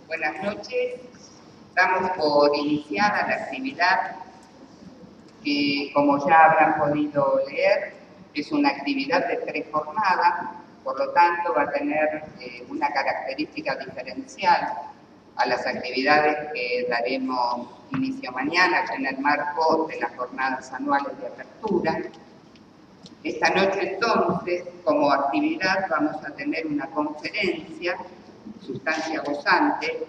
Buenas noches. Damos por iniciada la actividad que, como ya habrán podido leer, es una actividad de 3 jornadas, por lo tanto va a tener una característica diferencial a las actividades que daremos inicio mañana, ya en el marco de las jornadas anuales de apertura. Esta noche entonces, como actividad, vamos a tener una conferencia, Sustancia Gozante,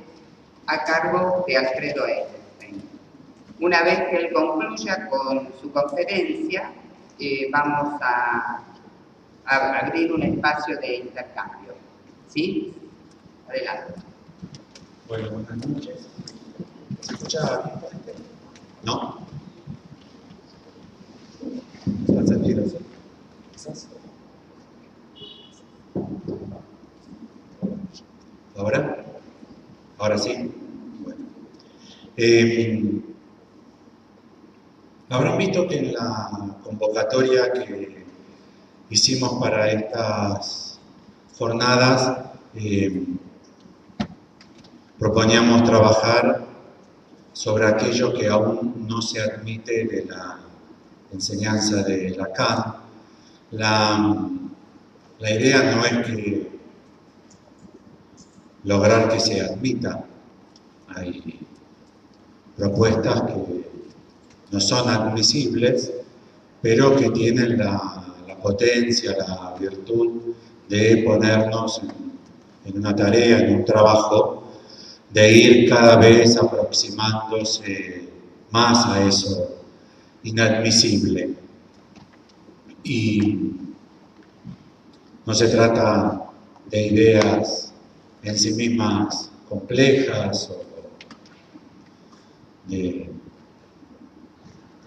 a cargo de Alfredo Eisenstein. Una vez que él concluya con su conferencia, vamos a abrir un espacio de intercambio. ¿Sí? Adelante. Bueno, buenas noches. ¿Se escucha bien? ¿No? ¿Están sentidos? ¿Quizás? ¿Ahora? Ahora sí. Bueno. Habrán visto que en la convocatoria que hicimos para estas jornadas proponíamos trabajar sobre aquello que aún no se admite de la enseñanza de Lacan. La idea no es que lograr que se admita. Hay propuestas que no son admisibles, pero que tienen la potencia, la virtud de ponernos en una tarea, en un trabajo, de ir cada vez aproximándose más a eso inadmisible. Y no se trata de ideas en sí mismas complejas o de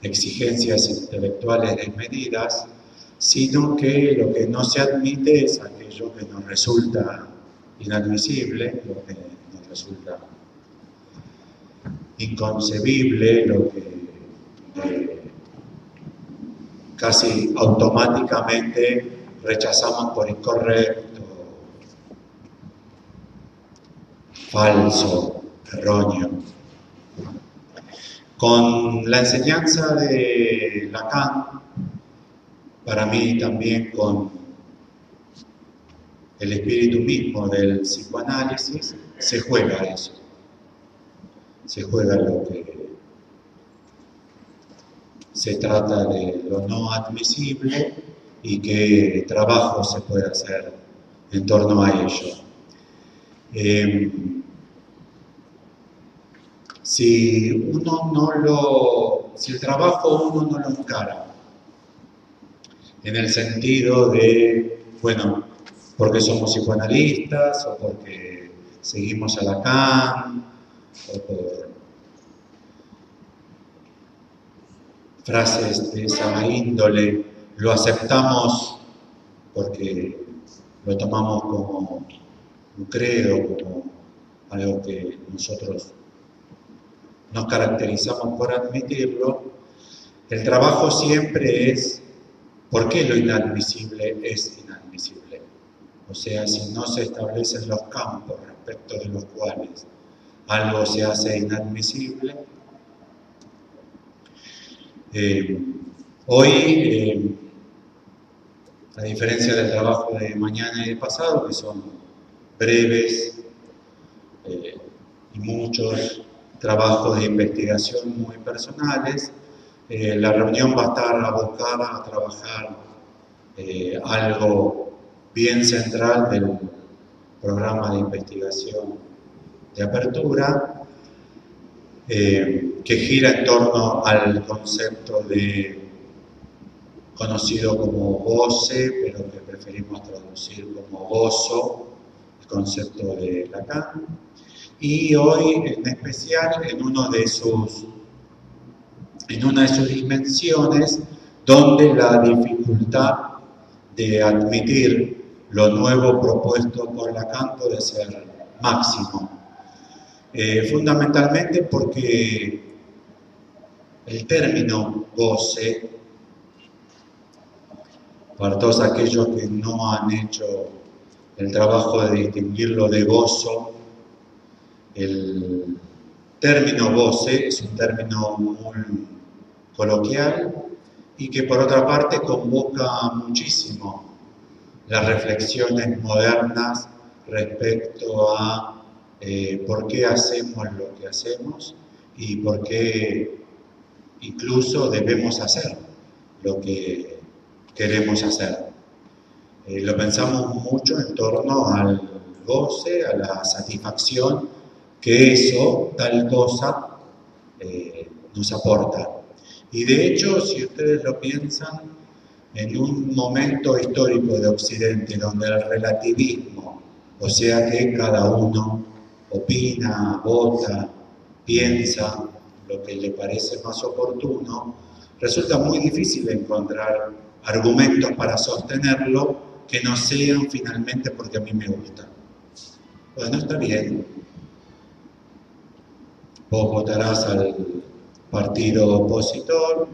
exigencias intelectuales desmedidas, sino que lo que no se admite es aquello que nos resulta inadmisible, lo que nos resulta inconcebible, lo que casi automáticamente rechazamos por incorrecto, falso, erróneo. Con la enseñanza de Lacan, para mí también con el espíritu mismo del psicoanálisis, se juega eso. Se juega lo que se trata de lo no admisible y qué trabajo se puede hacer en torno a ello. Si el trabajo uno no lo encara en el sentido de, bueno, porque somos psicoanalistas o porque seguimos a Lacan o por frases de esa índole, lo aceptamos porque lo tomamos como un credo, como algo que nosotros nos caracterizamos por admitirlo. El trabajo siempre es ¿por qué lo inadmisible es inadmisible? O sea, si no se establecen los campos respecto de los cuales algo se hace inadmisible. Hoy, a diferencia del trabajo de mañana y de pasado, que son breves y muchos trabajos de investigación muy personales, la reunión va a estar abocada a trabajar algo bien central del programa de investigación de apertura, que gira en torno al concepto conocido como goce, pero que preferimos traducir como gozo, el concepto de Lacan, y hoy en especial en una de sus dimensiones, donde la dificultad de admitir lo nuevo propuesto por Lacan puede ser máximo. Fundamentalmente porque el término goce, para todos aquellos que no han hecho el trabajo de distinguirlo de gozo, El término goce es un término muy coloquial y que por otra parte convoca muchísimo las reflexiones modernas respecto a por qué hacemos lo que hacemos y por qué incluso debemos hacer lo que queremos hacer. Lo pensamos mucho en torno al goce, a la satisfacción que eso, tal cosa, nos aporta. Y de hecho, si ustedes lo piensan, en un momento histórico de Occidente donde el relativismo, o sea que cada uno opina, vota, piensa lo que le parece más oportuno, resulta muy difícil encontrar argumentos para sostenerlo que no sean finalmente porque a mí me gusta. Bueno, está bien. Vos votarás al partido opositor,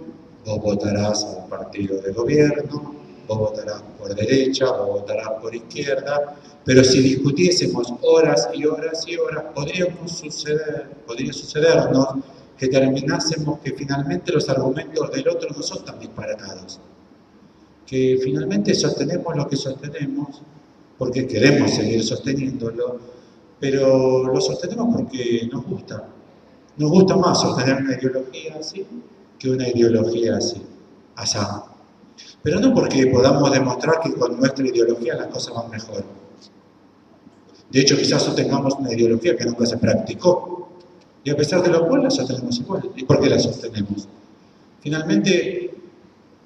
vos votarás al partido de gobierno, vos votarás por derecha, vos votarás por izquierda, pero si discutiésemos horas y horas y horas, podría sucedernos que terminásemos que finalmente los argumentos del otro no son tan disparatados, que finalmente sostenemos lo que sostenemos porque queremos seguir sosteniéndolo, pero lo sostenemos porque nos gusta. Nos gusta más sostener una ideología así que una ideología así, asá. Pero no porque podamos demostrar que con nuestra ideología las cosas van mejor. De hecho, quizás sostengamos una ideología que nunca se practicó, y a pesar de lo cual la sostenemos igual. ¿Y por qué la sostenemos? Finalmente,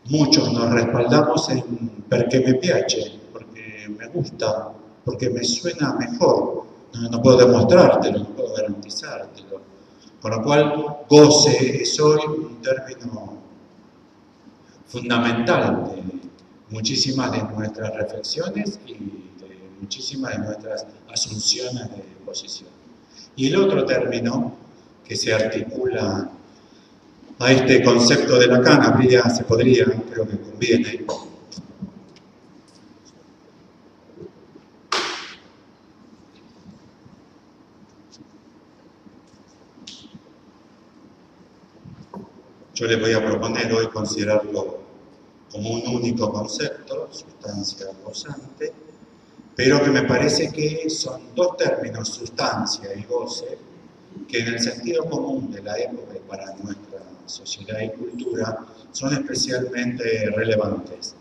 muchos nos respaldamos en perché me piace, porque me gusta, porque me suena mejor. No puedo demostrártelo, no puedo garantizártelo. Con lo cual, goce es hoy un término fundamental de muchísimas de nuestras reflexiones y de muchísimas de nuestras asunciones de posición. Y el otro término que se articula a este concepto de Lacan, creo que conviene, yo les voy a proponer hoy considerarlo como un único concepto, sustancia gozante, pero que me parece que son dos términos, sustancia y goce, que en el sentido común de la época y para nuestra sociedad y cultura son especialmente relevantes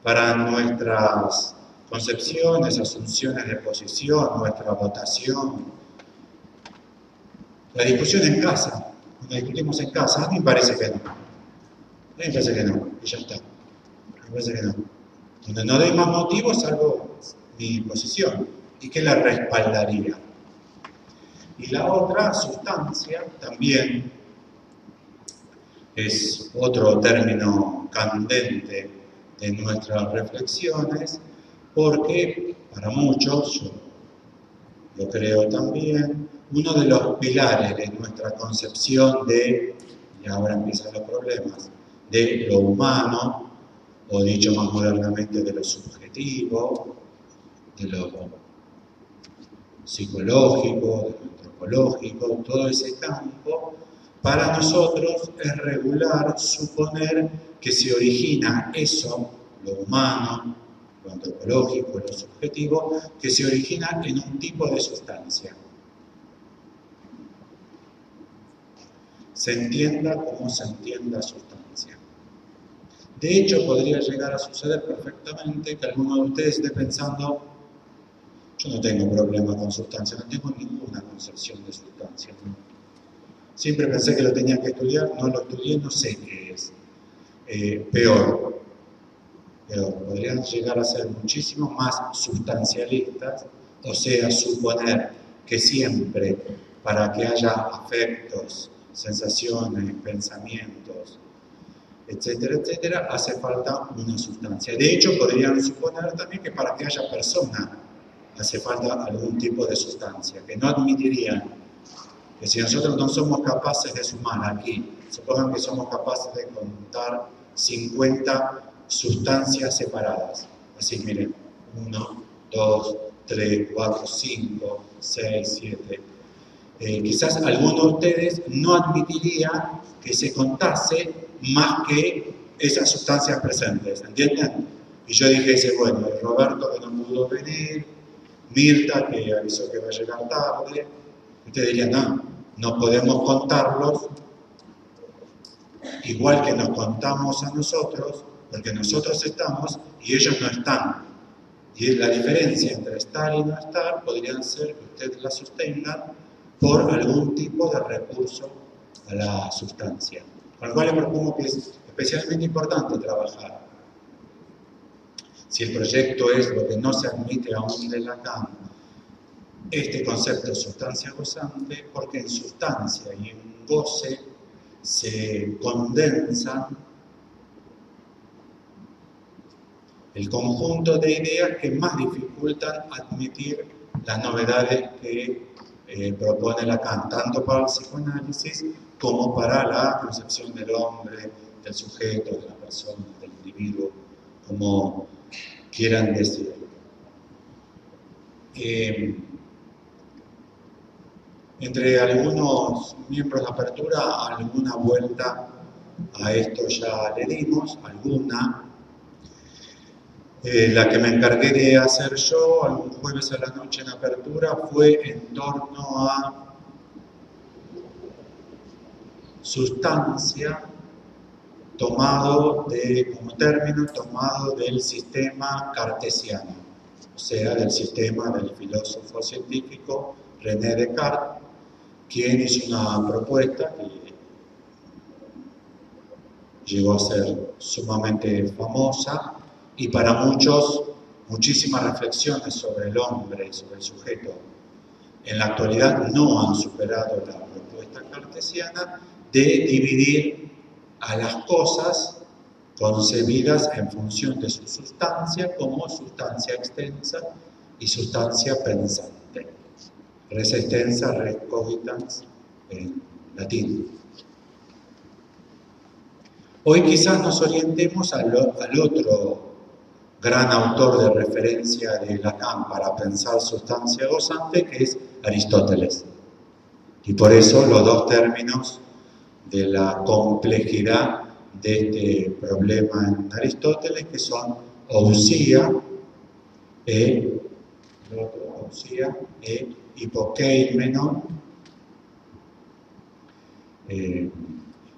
para nuestras concepciones, asunciones de posición, nuestra votación. La discusión en casa, cuando discutimos en casa, a mí me parece que no. A mí me parece que no, y ya está. Me parece que no. Donde no doy más motivos salvo mi posición, y que la respaldaría. Y la otra, sustancia, también es otro término candente de nuestras reflexiones, porque para muchos, yo lo creo también, uno de los pilares de nuestra concepción de, y ahora empiezan los problemas, de lo humano, o dicho más modernamente de lo subjetivo, de lo psicológico, de lo antropológico, todo ese campo, para nosotros es regular suponer que se origina eso, lo humano, lo antropológico, lo subjetivo, que se origina en un tipo de sustancia. Se entienda como se entienda sustancia. De hecho, podría llegar a suceder perfectamente que alguno de ustedes esté pensando: yo no tengo problema con sustancia, no tengo ninguna concepción de sustancia. ¿No? Siempre pensé que lo tenía que estudiar, no lo estudié, no sé qué es. Peor, podrían llegar a ser muchísimo más sustancialistas, o sea, suponer que siempre, para que haya afectos, sensaciones, pensamientos, etcétera, etcétera, hace falta una sustancia. De hecho, podrían suponer también que para que haya persona hace falta algún tipo de sustancia, que no admitirían que si nosotros no somos capaces de sumar aquí, supongan que somos capaces de contar 50 sustancias separadas. Así, miren, 1, 2, 3, 4, 5, 6, 7. quizás alguno de ustedes no admitiría que se contase más que esas sustancias presentes, ¿entienden? Y yo dijese, bueno, Roberto que no pudo venir, Mirta que avisó que va a llegar tarde, ustedes dirían, no, no podemos contarlos, igual que nos contamos a nosotros, porque nosotros estamos y ellos no están. Y la diferencia entre estar y no estar podrían ser que ustedes la sostengan por algún tipo de recurso a la sustancia. Con lo cual les propongo que es especialmente importante trabajar. Si el proyecto es lo que no se admite aún de Lacan, este concepto de sustancia gozante, porque en sustancia y en goce se condensan el conjunto de ideas que más dificultan admitir las novedades que propone Lacan, tanto para el psicoanálisis como para la concepción del hombre, del sujeto, de la persona, del individuo, como quieran decirlo. Entre algunos miembros de Apertura, alguna vuelta a esto ya le dimos, alguna. La que me encargué de hacer yo algún jueves a la noche en Apertura fue en torno a sustancia como término tomado del sistema cartesiano, o sea, del sistema del filósofo científico René Descartes, quien hizo una propuesta que llegó a ser sumamente famosa y para muchos muchísimas reflexiones sobre el hombre y sobre el sujeto en la actualidad no han superado la propuesta cartesiana de dividir a las cosas concebidas en función de su sustancia como sustancia extensa y sustancia pensante. Res extensa, res cogitans en latín. Hoy quizás nos orientemos al otro gran autor de referencia de Lacan para pensar sustancia gozante, que es Aristóteles. Y por eso los dos términos de la complejidad de este problema en Aristóteles, que son ousia e hipokeimenon.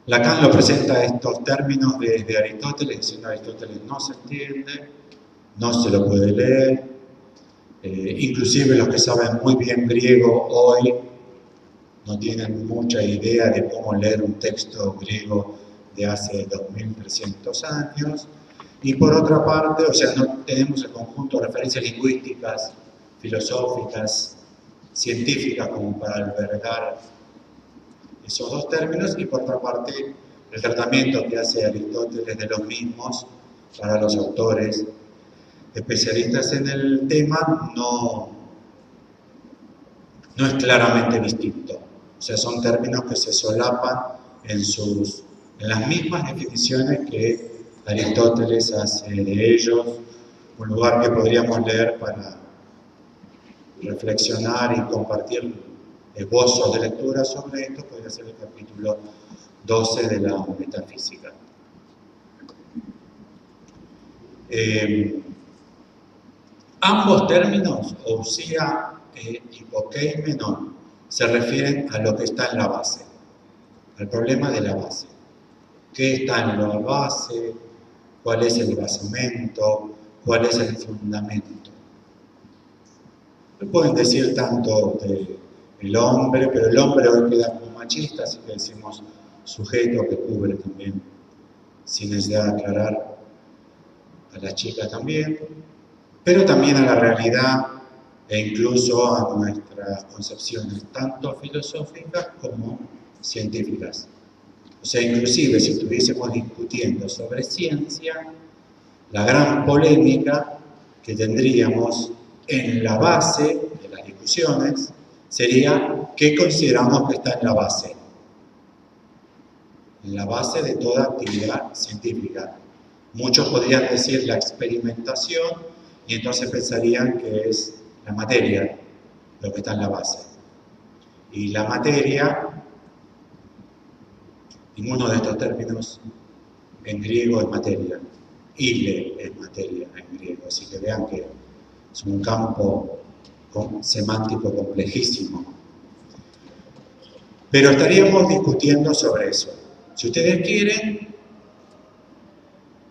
Lacan lo presenta estos términos desde Aristóteles, diciendo Aristóteles no se entiende, no se lo puede leer, inclusive los que saben muy bien griego hoy no tienen mucha idea de cómo leer un texto griego de hace 2300 años, y por otra parte, o sea, no tenemos el conjunto de referencias lingüísticas, filosóficas, científicas como para albergar esos dos términos, y por otra parte el tratamiento que hace Aristóteles de los mismos para los autores especialistas en el tema no es claramente distinto. O sea, son términos que se solapan en las mismas definiciones que Aristóteles hace de ellos. Un lugar que podríamos leer para reflexionar y compartir esbozos de lectura sobre esto podría ser el capítulo 12 de la metafísica. Ambos términos, ousia e hipokeimenon, se refieren a lo que está en la base, al problema de la base. ¿Qué está en la base? ¿Cuál es el basamento? ¿Cuál es el fundamento? Lo pueden decir tanto del hombre, pero el hombre hoy queda como machista, así que decimos sujeto, que cubre también, sin necesidad de aclarar, a las chicas también, pero también a la realidad e incluso a nuestras concepciones, tanto filosóficas como científicas. O sea, inclusive si estuviésemos discutiendo sobre ciencia, la gran polémica que tendríamos en la base de las discusiones sería ¿qué consideramos que está en la base? En la base de toda actividad científica. Muchos podrían decir la experimentación y entonces pensarían que es la materia lo que está en la base. Y la materia, ninguno de estos términos en griego es materia. Ile es materia en griego, así que vean que es un campo semántico complejísimo. Pero estaríamos discutiendo sobre eso. Si ustedes quieren,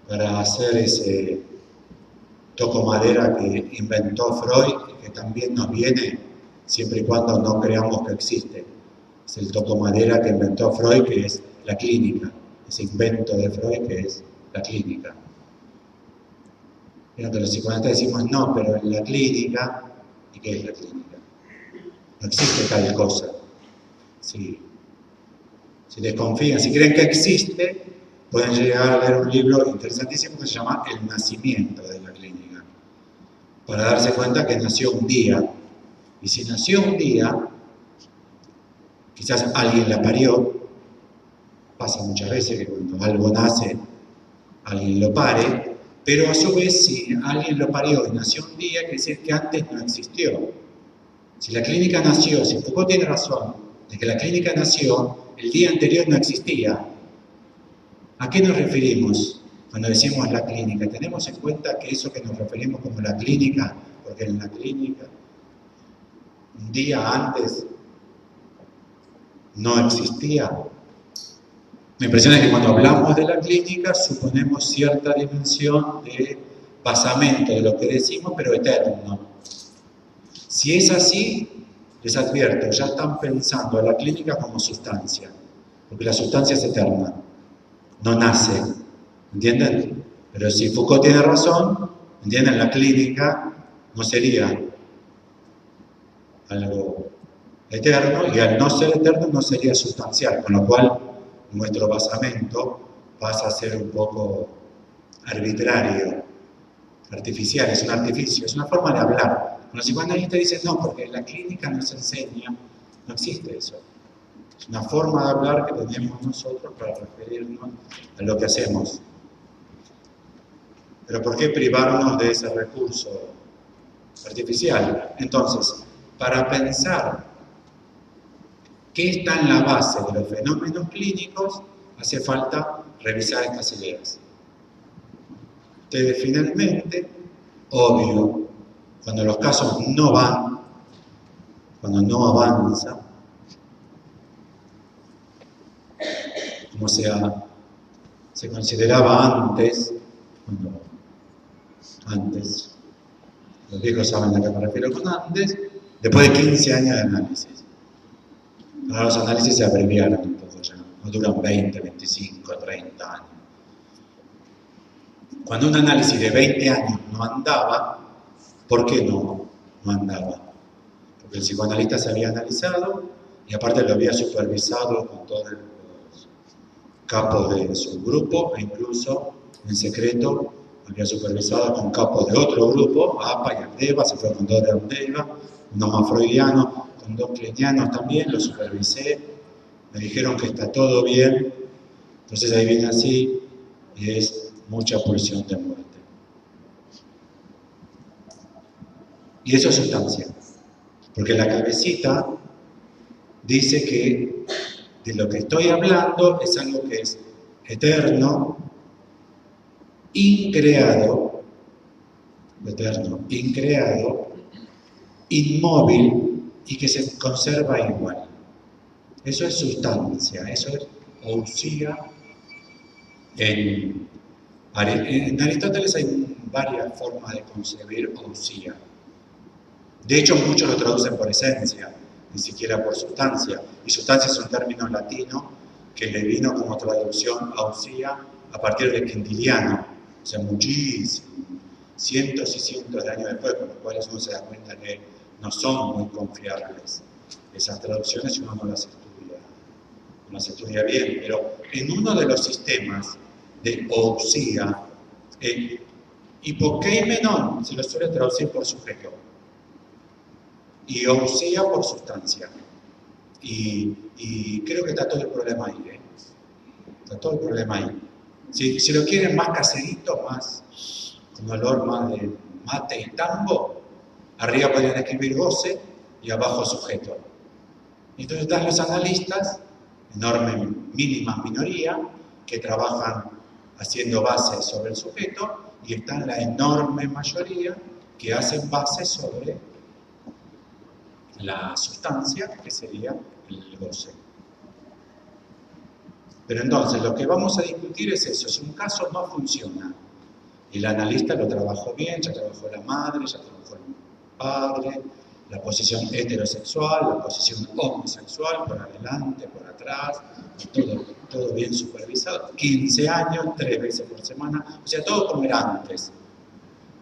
para hacer ese toco madera que inventó Freud, que también nos viene siempre y cuando no creamos que existe. Es el toco madera que inventó Freud, que es la clínica. Ese invento de Freud que es la clínica. Pero que los psicoanalistas decimos, no, pero en la clínica, ¿y qué es la clínica? No existe tal cosa. Si desconfían, si creen que existe, pueden llegar a leer un libro interesantísimo que se llama El nacimiento de la clínica, para darse cuenta que nació un día. Y si nació un día, quizás alguien la parió. Pasa muchas veces que cuando algo nace, alguien lo pare, pero a su vez, si alguien lo parió y nació un día, quiere decir que antes no existió. Si la clínica nació, si Foucault tiene razón de que la clínica nació, el día anterior no existía. ¿A qué nos referimos cuando decimos la clínica? Tenemos en cuenta que eso que nos referimos como la clínica, porque en la clínica, un día antes no existía. La impresión es que cuando hablamos de la clínica suponemos cierta dimensión de basamento de lo que decimos, pero eterno. Si es así, les advierto, ya están pensando a la clínica como sustancia, porque la sustancia es eterna, no nace, ¿entienden? Pero si Foucault tiene razón, ¿entienden? La clínica no sería algo eterno, y al no ser eterno no sería sustancial, con lo cual nuestro basamento pasa a ser un poco arbitrario, artificial, es un artificio, es una forma de hablar. Los psicoanalistas dicen no, porque en la clínica nos enseña, no existe eso. Es una forma de hablar que tenemos nosotros para referirnos a lo que hacemos. Pero ¿por qué privarnos de ese recurso artificial? Entonces, para pensar qué está en la base de los fenómenos clínicos, hace falta revisar estas ideas. Ustedes finalmente, obvio, cuando los casos no van, cuando no avanza, como se consideraba antes, los viejos saben a qué me refiero con antes, después de 15 años de análisis. Ahora los análisis se abreviaron un poco ya, no duran 20, 25, 30 años. Cuando un análisis de 20 años no andaba, ¿por qué no andaba? Porque el psicoanalista se había analizado y aparte lo había supervisado con todos los capos de su grupo e incluso en secreto había supervisado con capos de otro grupo, APA y Abdeva, se fue con dos de Abdeva, unos más freudianos, con dos klinianos también, los supervisé, me dijeron que está todo bien, entonces ahí viene así y es mucha pulsión de muerte. Y eso es sustancia, porque la cabecita dice que de lo que estoy hablando es algo que es eterno, increado, inmóvil y que se conserva igual. Eso es sustancia, eso es ousia. En Aristóteles hay varias formas de concebir ousia. De hecho, muchos lo traducen por esencia, ni siquiera por sustancia. Y sustancia es un término latino que le vino como traducción ousia a partir del Quintiliano, o sea, muchísimo, cientos y cientos de años después, con los cuales uno se da cuenta que no son muy confiables esas traducciones si uno no las estudia bien. Pero en uno de los sistemas de ousia, el hipokeimenon se lo suele traducir por sujeto y ousia por sustancia. Y creo que está todo el problema ahí, ¿eh? Está todo el problema ahí. Si lo quieren más caserito, más con olor más de mate y tambo, arriba podrían escribir goce y abajo sujeto. Entonces están los analistas, enorme, mínima minoría, que trabajan haciendo bases sobre el sujeto, y está la enorme mayoría que hacen bases sobre la sustancia, que sería el goce. Pero entonces, lo que vamos a discutir es eso. Si un caso no funciona, y el analista lo trabajó bien, ya trabajó la madre, ya trabajó el padre, la posición heterosexual, la posición homosexual, por adelante, por atrás, todo bien supervisado, 15 años, 3 veces por semana, o sea, todo como era antes.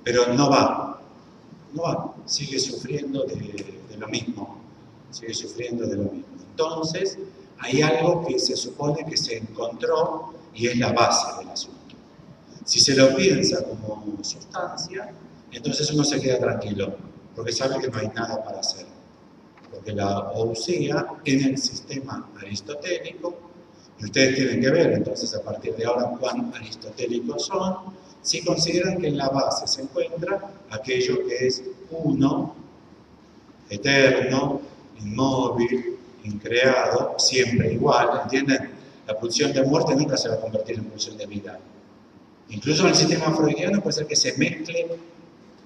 Pero no va, sigue sufriendo de lo mismo, Entonces, hay algo que se supone que se encontró y es la base del asunto. Si se lo piensa como sustancia, entonces uno se queda tranquilo, porque sabe que no hay nada para hacer. Porque la ousia en el sistema aristotélico, y ustedes tienen que ver entonces a partir de ahora cuán aristotélicos son, si consideran que en la base se encuentra aquello que es uno, eterno, inmóvil, increado, siempre igual, ¿entienden? La pulsión de muerte nunca se va a convertir en pulsión de vida. Incluso en el sistema freudiano puede ser que se mezcle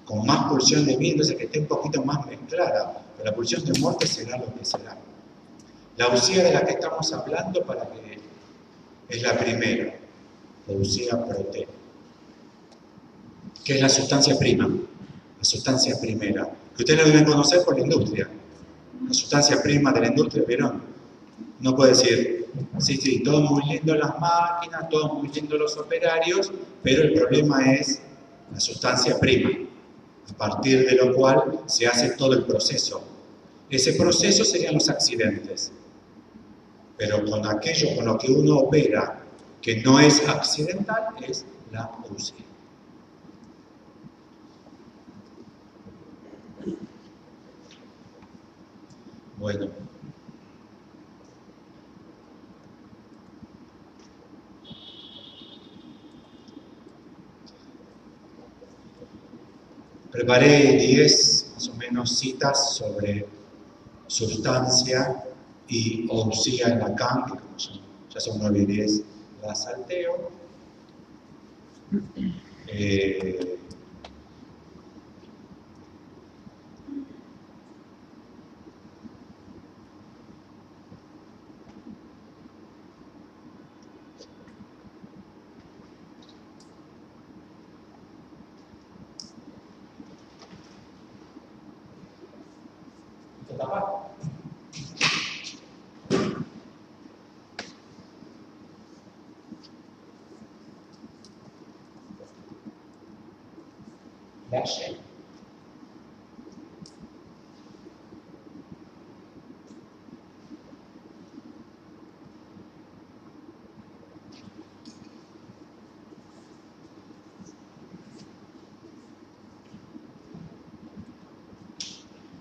con más pulsión de vida, entonces que esté un poquito más mezclada, pero la pulsión de muerte será lo que será. La ousia de la que estamos hablando para que es la primera, la ousia prote, que es la sustancia prima, la sustancia primera, que ustedes lo deben conocer por la industria. La sustancia prima de la industria, ¿vieron? No puede decir, sí, todo muy lindo las máquinas, todo muy lindo los operarios, pero el problema es la sustancia prima, a partir de lo cual se hace todo el proceso. Ese proceso serían los accidentes, pero con aquello con lo que uno opera que no es accidental es la ousia. Bueno. Preparé 10 más o menos citas sobre sustancia y ousia en Lacan, que como ya son 9 y 10, la salteo. Verse.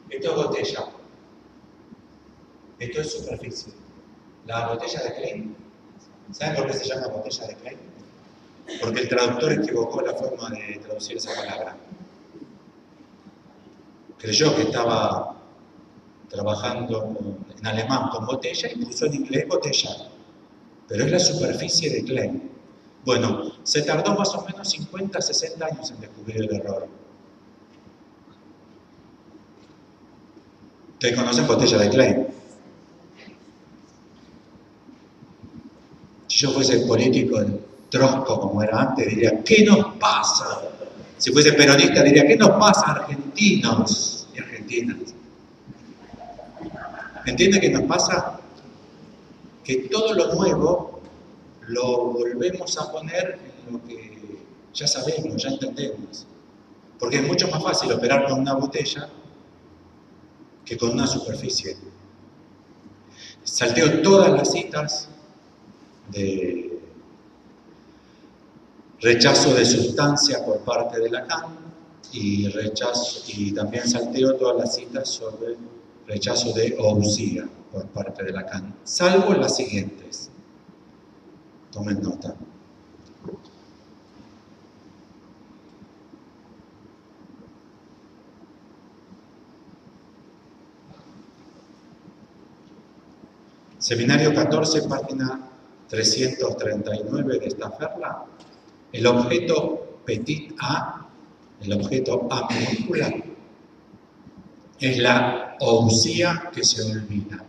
Esto es botella. Esto es superficie. La botella de Klein. ¿Saben por qué se llama botella de Klein? Porque el traductor equivocó la forma de traducir esa palabra. Creyó que estaba trabajando en alemán con botella y puso en inglés botella. Pero es la superficie de Klein. Bueno, se tardó más o menos 50, 60 años en descubrir el error. ¿Ustedes conocen botella de Klein? Si yo fuese político trosco como era antes, diría, ¿qué nos pasa? Si fuese peronista, diría, ¿qué nos pasa, argentinos y argentinas? ¿Entiende qué nos pasa? Que todo lo nuevo lo volvemos a poner en lo que ya sabemos, ya entendemos. Porque es mucho más fácil operar con una botella que con una superficie. Salteo todas las citas de rechazo de sustancia por parte de Lacan y también salteo todas las citas sobre rechazo de ousia por parte de Lacan, salvo las siguientes. Tomen nota. Seminario 14, página 339 de Stafferla, el objeto petit a, el objeto A minúscula, es la ousia que se olvida.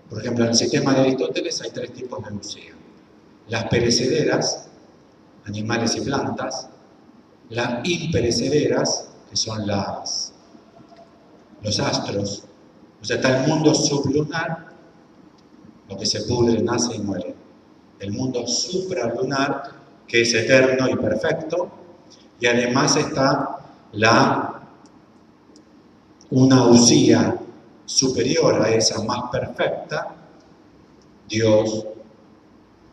Por ejemplo, en el sistema de Aristóteles hay 3 tipos de ousia. Las perecederas, animales y plantas, las imperecederas, que son los astros, o sea, está el mundo sublunar, lo que se pudre, nace y muere. El mundo supralunar, que es eterno y perfecto, y además está una usía superior a esa más perfecta, Dios,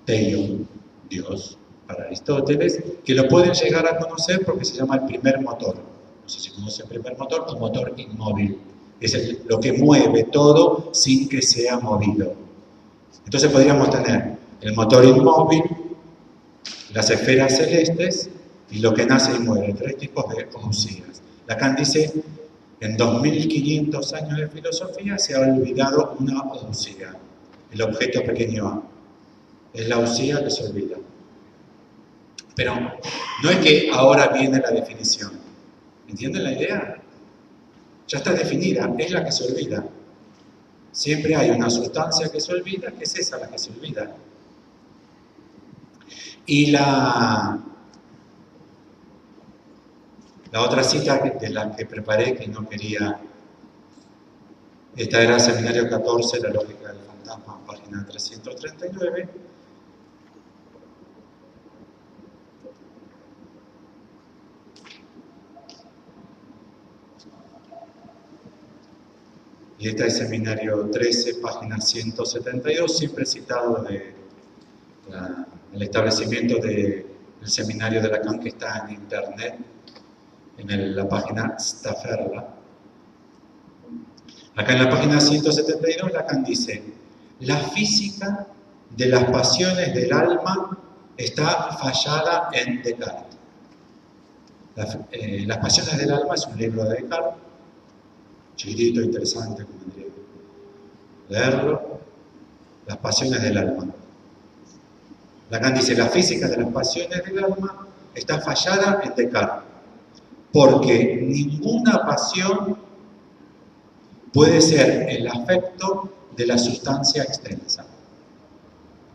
Teion, Dios, para Aristóteles, que lo pueden llegar a conocer porque se llama el primer motor. No sé si conocen el primer motor o motor inmóvil. Es lo que mueve todo sin que sea movido. Entonces podríamos tener el motor inmóvil, las esferas celestes y lo que nace y muere, 3 tipos de ousías. Lacan dice, en 2500 años de filosofía se ha olvidado una ousía, el objeto pequeño a. Es la ousía que se olvida. Pero no es que ahora viene la definición. ¿Entienden la idea? Ya está definida, es la que se olvida. Siempre hay una sustancia que se olvida, que es esa la que se olvida. Y la otra cita de la que preparé, que no quería, esta era Seminario 14, la lógica del fantasma, página 339. Y esta es Seminario 13, página 172, siempre citado el establecimiento del seminario de Lacan, que está en internet, en la página Stafferla. Acá en la página 172 Lacan dice: la física de las pasiones del alma está fallada en Descartes. Las pasiones del alma es un libro de Descartes, chiquitito, interesante, convendría leerlo. Las pasiones del alma. Lacan dice: la física de las pasiones del alma está fallada en Descartes, porque ninguna pasión puede ser el afecto de la sustancia extensa.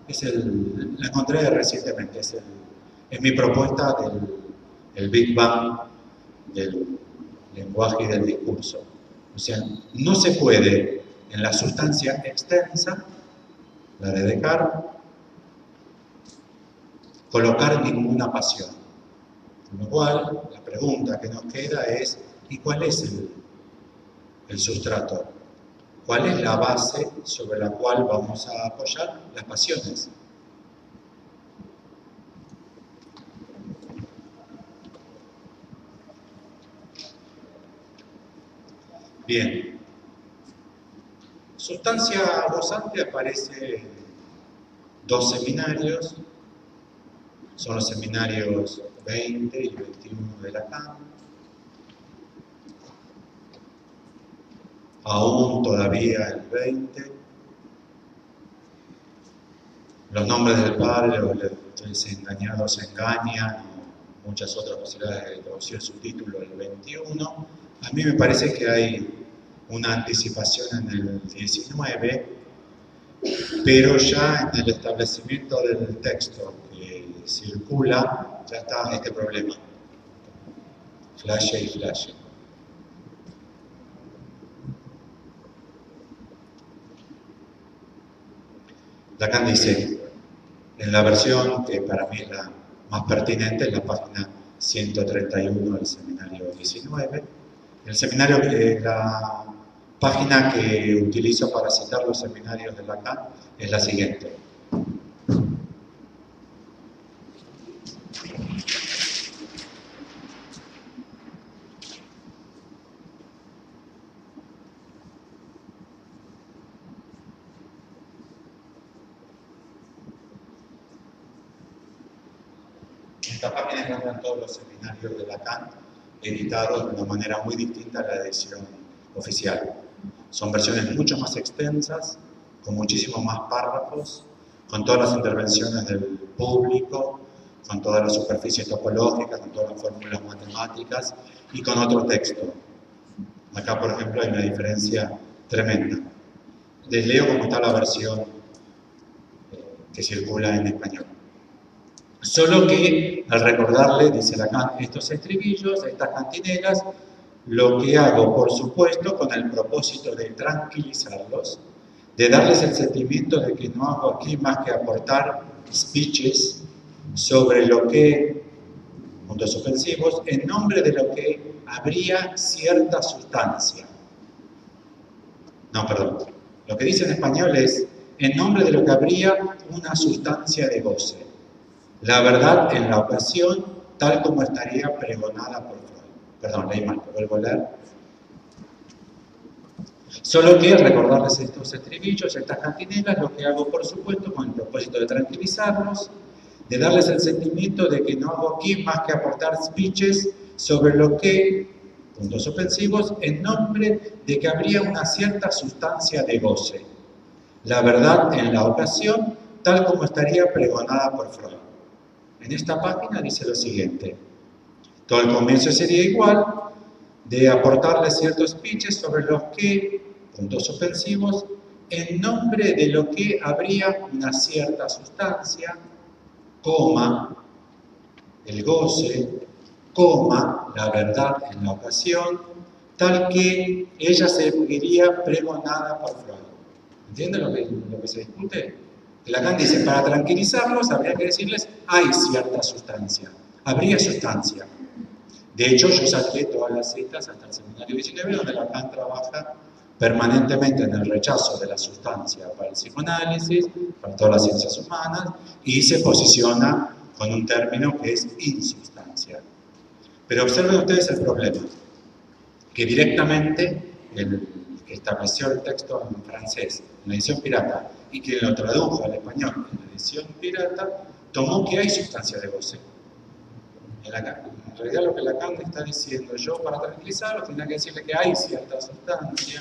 La encontré recientemente, es mi propuesta del Big Bang, del lenguaje y del discurso. O sea, no se puede en la sustancia extensa, la de Descartes, colocar ninguna pasión. Con lo cual, la pregunta que nos queda es: ¿y cuál es el sustrato? ¿Cuál es la base sobre la cual vamos a apoyar las pasiones? Bien. Sustancia gozante aparece en 2 seminarios. Son los seminarios 20 y 21 de Lacan. Aún todavía el 20. Los nombres del Padre, o el desengañado se engañan, o muchas otras posibilidades de traducir su título, el 21. A mí me parece que hay una anticipación en el 19, pero ya en el establecimiento del texto que circula, ya está este problema. Flash y flash. Lacan dice, en la versión que para mí es la más pertinente, es la página 131 del seminario 19. El seminario, la página que utilizo para citar los seminarios de Lacan es la siguiente. En esta página encuentran todos los seminarios de Lacan editados de una manera muy distinta a la edición oficial. Son versiones mucho más extensas, con muchísimos más párrafos, con todas las intervenciones del público, con toda la superficie topológica, con todas las fórmulas matemáticas y con otro texto. Acá, por ejemplo, hay una diferencia tremenda. Les leo cómo está la versión que circula en español. Solo que, al recordarle, dice Lacan, estos estribillos, estas cantinelas, lo que hago, por supuesto, con el propósito de tranquilizarlos, de darles el sentimiento de que no hago aquí más que aportar speeches sobre lo que, puntos suspensivos, en nombre de lo que habría cierta sustancia. No, perdón. Lo que dice en español es, en nombre de lo que habría una sustancia de goce. La verdad en la ocasión, tal como estaría pregonada por Freud. Perdón, leí mal, vuelvo a leer. Solo que recordarles estos estribillos, estas cantinelas, lo que hago, por supuesto, con el propósito de tranquilizarlos, de darles el sentimiento de que no hago aquí más que aportar speeches sobre lo que, puntos suspensivos, en nombre de que habría una cierta sustancia de goce. La verdad en la ocasión, tal como estaría pregonada por Freud. En esta página dice lo siguiente. Todo el comienzo sería igual, de aportarles ciertos speeches sobre los que, puntos suspensivos, en nombre de lo que habría una cierta sustancia, coma, el goce, coma, la verdad en la ocasión, tal que ella seguiría pregonada por Freud. ¿Entienden lo que se discute? Lacan dice, para tranquilizarlos habría que decirles, hay cierta sustancia, habría sustancia. De hecho, yo saqué todas las citas hasta el seminario 19, donde Lacan trabaja permanentemente en el rechazo de la sustancia para el psicoanálisis, para todas las ciencias humanas, y se posiciona con un término que es insubstancia. Pero observen ustedes el problema, que directamente el que estableció el texto en francés, en la edición pirata, y quien lo tradujo al español en la edición pirata, tomó que hay sustancia de goce. En realidad lo que Lacan está diciendo, yo para tranquilizarlo tendría que decirle que hay cierta sustancia,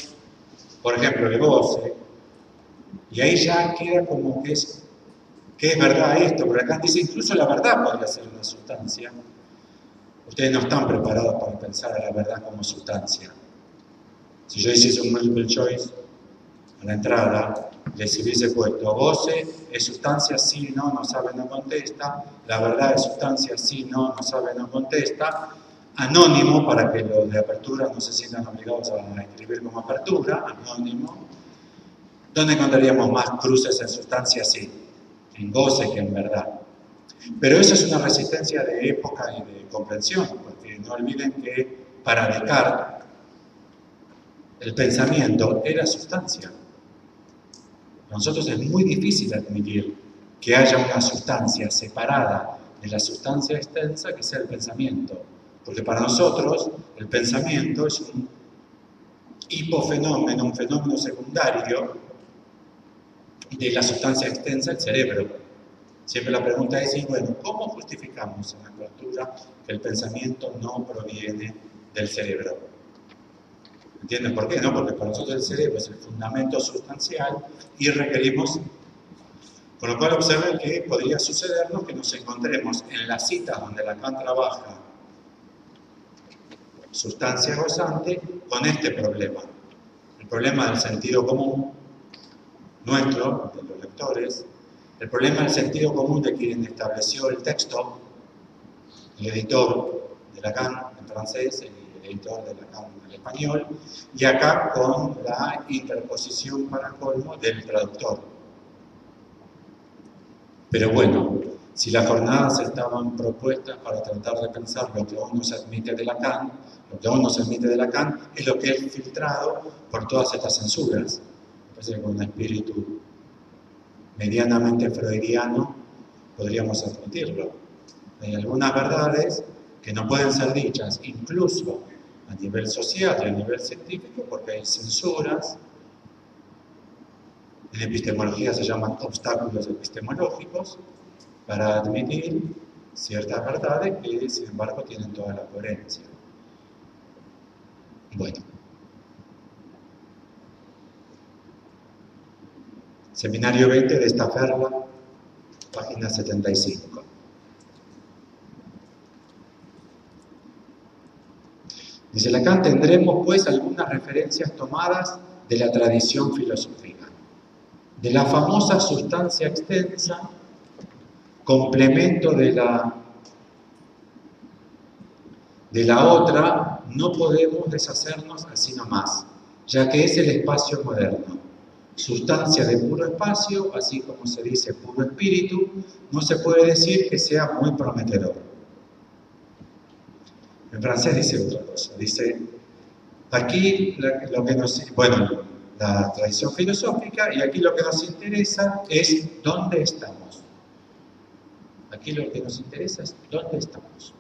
por ejemplo el goce, y ahí ya queda como que es verdad esto, pero Lacan dice incluso la verdad podría ser una sustancia. Ustedes no están preparados para pensar a la verdad como sustancia. Si yo hiciese un multiple choice a la entrada, les hubiese puesto goce, es sustancia, sí, no, no sabe, no contesta, la verdad es sustancia, sí, no, no sabe, no contesta, anónimo para que los de apertura no se sientan obligados a escribir como apertura, anónimo. ¿Dónde encontraríamos más cruces en sustancia? Sí, en goce que en verdad. Pero eso es una resistencia de época y de comprensión, porque no olviden que para Descartes el pensamiento era sustancia. Para nosotros es muy difícil admitir que haya una sustancia separada de la sustancia extensa que sea el pensamiento, porque para nosotros el pensamiento es un hipofenómeno, un fenómeno secundario de la sustancia extensa, el cerebro. Siempre la pregunta es, bueno, ¿cómo justificamos en la apertura que el pensamiento no proviene del cerebro? ¿Entienden por qué? No, porque para nosotros el cerebro es el fundamento sustancial y requerimos, con lo cual observen que podría sucedernos que nos encontremos en las citas donde Lacan trabaja sustancia gozante con este problema, el problema del sentido común nuestro, de los lectores, el problema del sentido común de quien estableció el texto, el editor de Lacan en francés, el editor de Lacan en español, y acá con la interposición para colmo del traductor. Pero bueno, si las jornadas estaban propuestas para tratar de pensar lo que aún no se admite de Lacan, lo que aún no se admite de Lacan es lo que es filtrado por todas estas censuras. Me parece que con un espíritu medianamente freudiano podríamos admitirlo. Hay algunas verdades que no pueden ser dichas, incluso a nivel social y a nivel científico, porque hay censuras. En epistemología se llaman obstáculos epistemológicos para admitir ciertas verdades que, sin embargo, tienen toda la coherencia. Bueno. Seminario 20 de esta perla, página 75. Dice Lacan, tendremos pues algunas referencias tomadas de la tradición filosófica. De la famosa sustancia extensa, complemento de la otra, no podemos deshacernos así nomás, ya que es el espacio moderno. Sustancia de puro espacio, así como se dice puro espíritu, no se puede decir que sea muy prometedor. En francés dice otra cosa, dice, aquí lo que la tradición filosófica, y aquí lo que nos interesa es dónde estamos. Aquí lo que nos interesa es dónde estamos.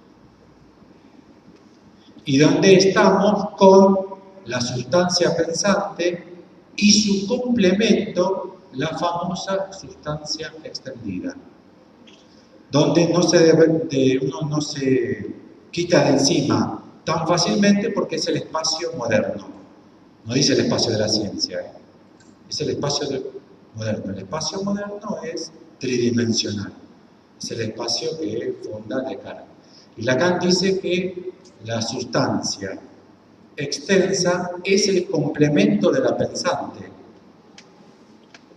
Y dónde estamos con la sustancia pensante y su complemento, la famosa sustancia extendida. Donde uno no se quita de encima tan fácilmente porque es el espacio moderno. No dice el espacio de la ciencia, es el espacio moderno. El espacio moderno es tridimensional. Es el espacio que funda Descartes. Y Lacan dice que la sustancia extensa es el complemento de la pensante.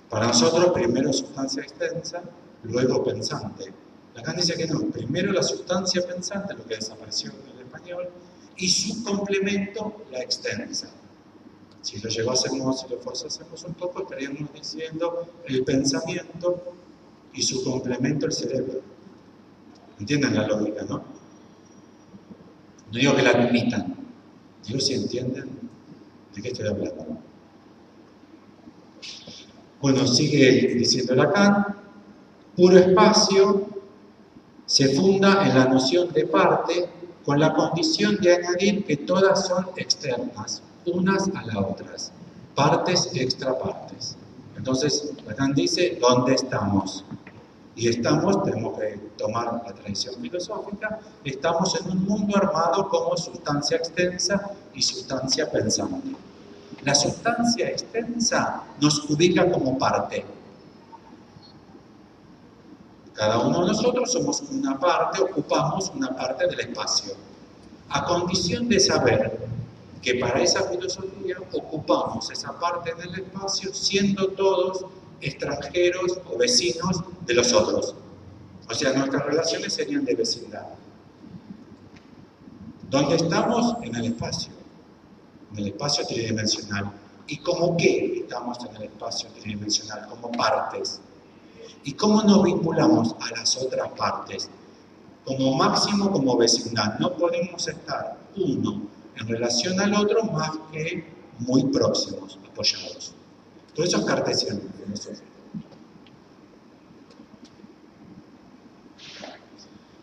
Para nosotros, primero sustancia extensa, luego pensante. Lacan dice que no, primero la sustancia pensante, lo que desapareció en el español, y su complemento, la extensa. Si lo llevásemos, si lo forzásemos un poco, estaríamos diciendo el pensamiento y su complemento, el cerebro. ¿Entienden la lógica, no? No digo que la admitan, digo si entienden de qué estoy hablando. Bueno, sigue diciendo Lacan, puro espacio se funda en la noción de parte con la condición de añadir que todas son externas, unas a las otras, partes extrapartes. Entonces, Lacan dice, ¿dónde estamos? Y estamos, tenemos que tomar la tradición filosófica, estamos en un mundo armado como sustancia extensa y sustancia pensante. La sustancia extensa nos ubica como parte. Cada uno de nosotros somos una parte, ocupamos una parte del espacio, a condición de saber que para esa filosofía ocupamos esa parte del espacio siendo todos extranjeros o vecinos de los otros. O sea, nuestras relaciones serían de vecindad. ¿Dónde estamos? En el espacio tridimensional. ¿Y como qué estamos en el espacio tridimensional? Como partes. ¿Y cómo nos vinculamos a las otras partes? Como máximo, como vecindad. No podemos estar uno en relación al otro más que muy próximos, apoyados. Todo eso es cartesiano.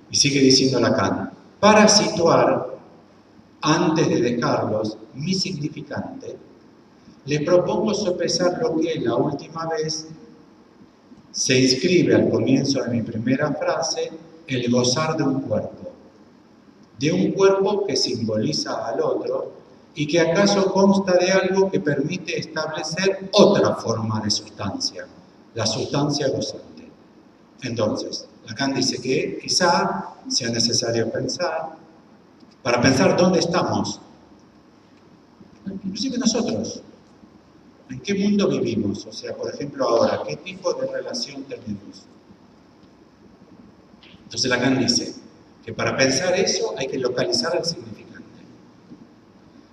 Y sigue diciendo Lacan, para situar, antes de dejarlos, mi significante, le propongo sopesar lo que la última vez se inscribe al comienzo de mi primera frase, el gozar de un cuerpo que simboliza al otro y que acaso consta de algo que permite establecer otra forma de sustancia, la sustancia gozante. Entonces, Lacan dice que quizá sea necesario pensar, para pensar dónde estamos, inclusive nosotros, en qué mundo vivimos, o sea, por ejemplo ahora, qué tipo de relación tenemos. Entonces Lacan dice que para pensar eso hay que localizar al significante.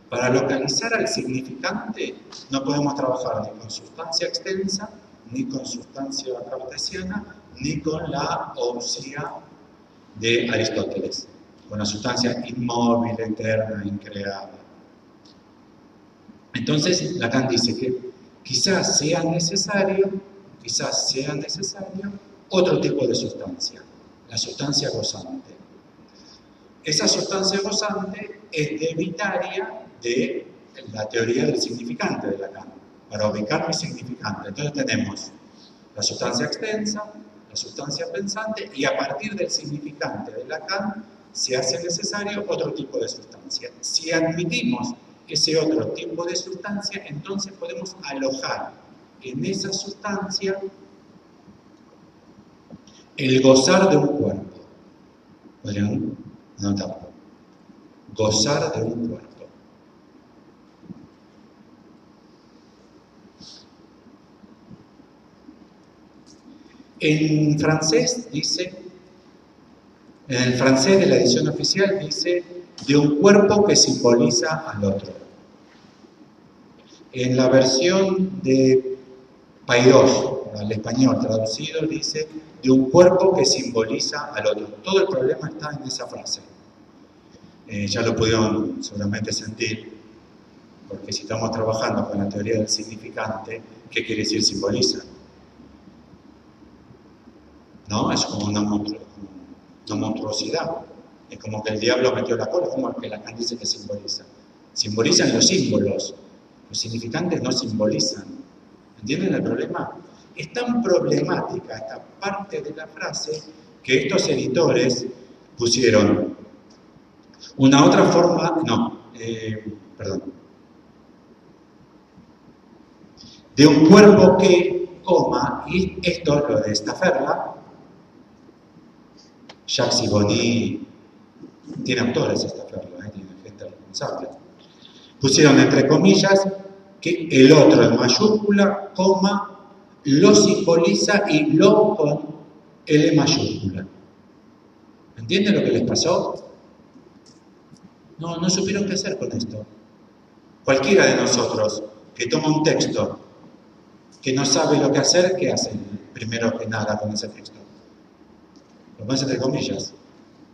Para localizar al significante no podemos trabajar ni con sustancia extensa, ni con sustancia cartesiana, ni con la ousia de Aristóteles, con la sustancia inmóvil, eterna, increada. Entonces Lacan dice que quizás sea necesario otro tipo de sustancia, la sustancia gozante. Esa sustancia gozante es debitaria de la teoría del significante de Lacan, para ubicar mi significante. Entonces tenemos la sustancia extensa, la sustancia pensante, y a partir del significante de Lacan se hace necesario otro tipo de sustancia. Si admitimos ese otro tipo de sustancia, entonces podemos alojar en esa sustancia el gozar de un cuerpo. ¿Podrían anotarlo? Gozar de un cuerpo. En francés dice, en el francés de la edición oficial dice, de un cuerpo que simboliza al otro. En la versión de Paidós, al español traducido, dice, de un cuerpo que simboliza al otro. Todo el problema está en esa frase. Ya lo pudieron seguramente sentir, porque si estamos trabajando con la teoría del significante, ¿qué quiere decir simboliza? ¿No? Es como una monstruosidad. Es como que el diablo metió la cola, como que Lacan dice que simboliza. Simbolizan los símbolos. Los significantes no simbolizan. ¿Entienden el problema? Es tan problemática esta parte de la frase que estos editores pusieron una otra forma, de un cuerpo que coma, y esto lo de Stafferla, Jacques Sibony, tiene autores Stafferla, tiene gente responsable. Pusieron entre comillas que el otro en mayúscula, coma, lo simboliza y lo con L mayúscula. ¿Entienden lo que les pasó? No supieron qué hacer con esto. Cualquiera de nosotros que toma un texto que no sabe lo que hacer, ¿qué hace primero que nada con ese texto? Lo pones entre comillas.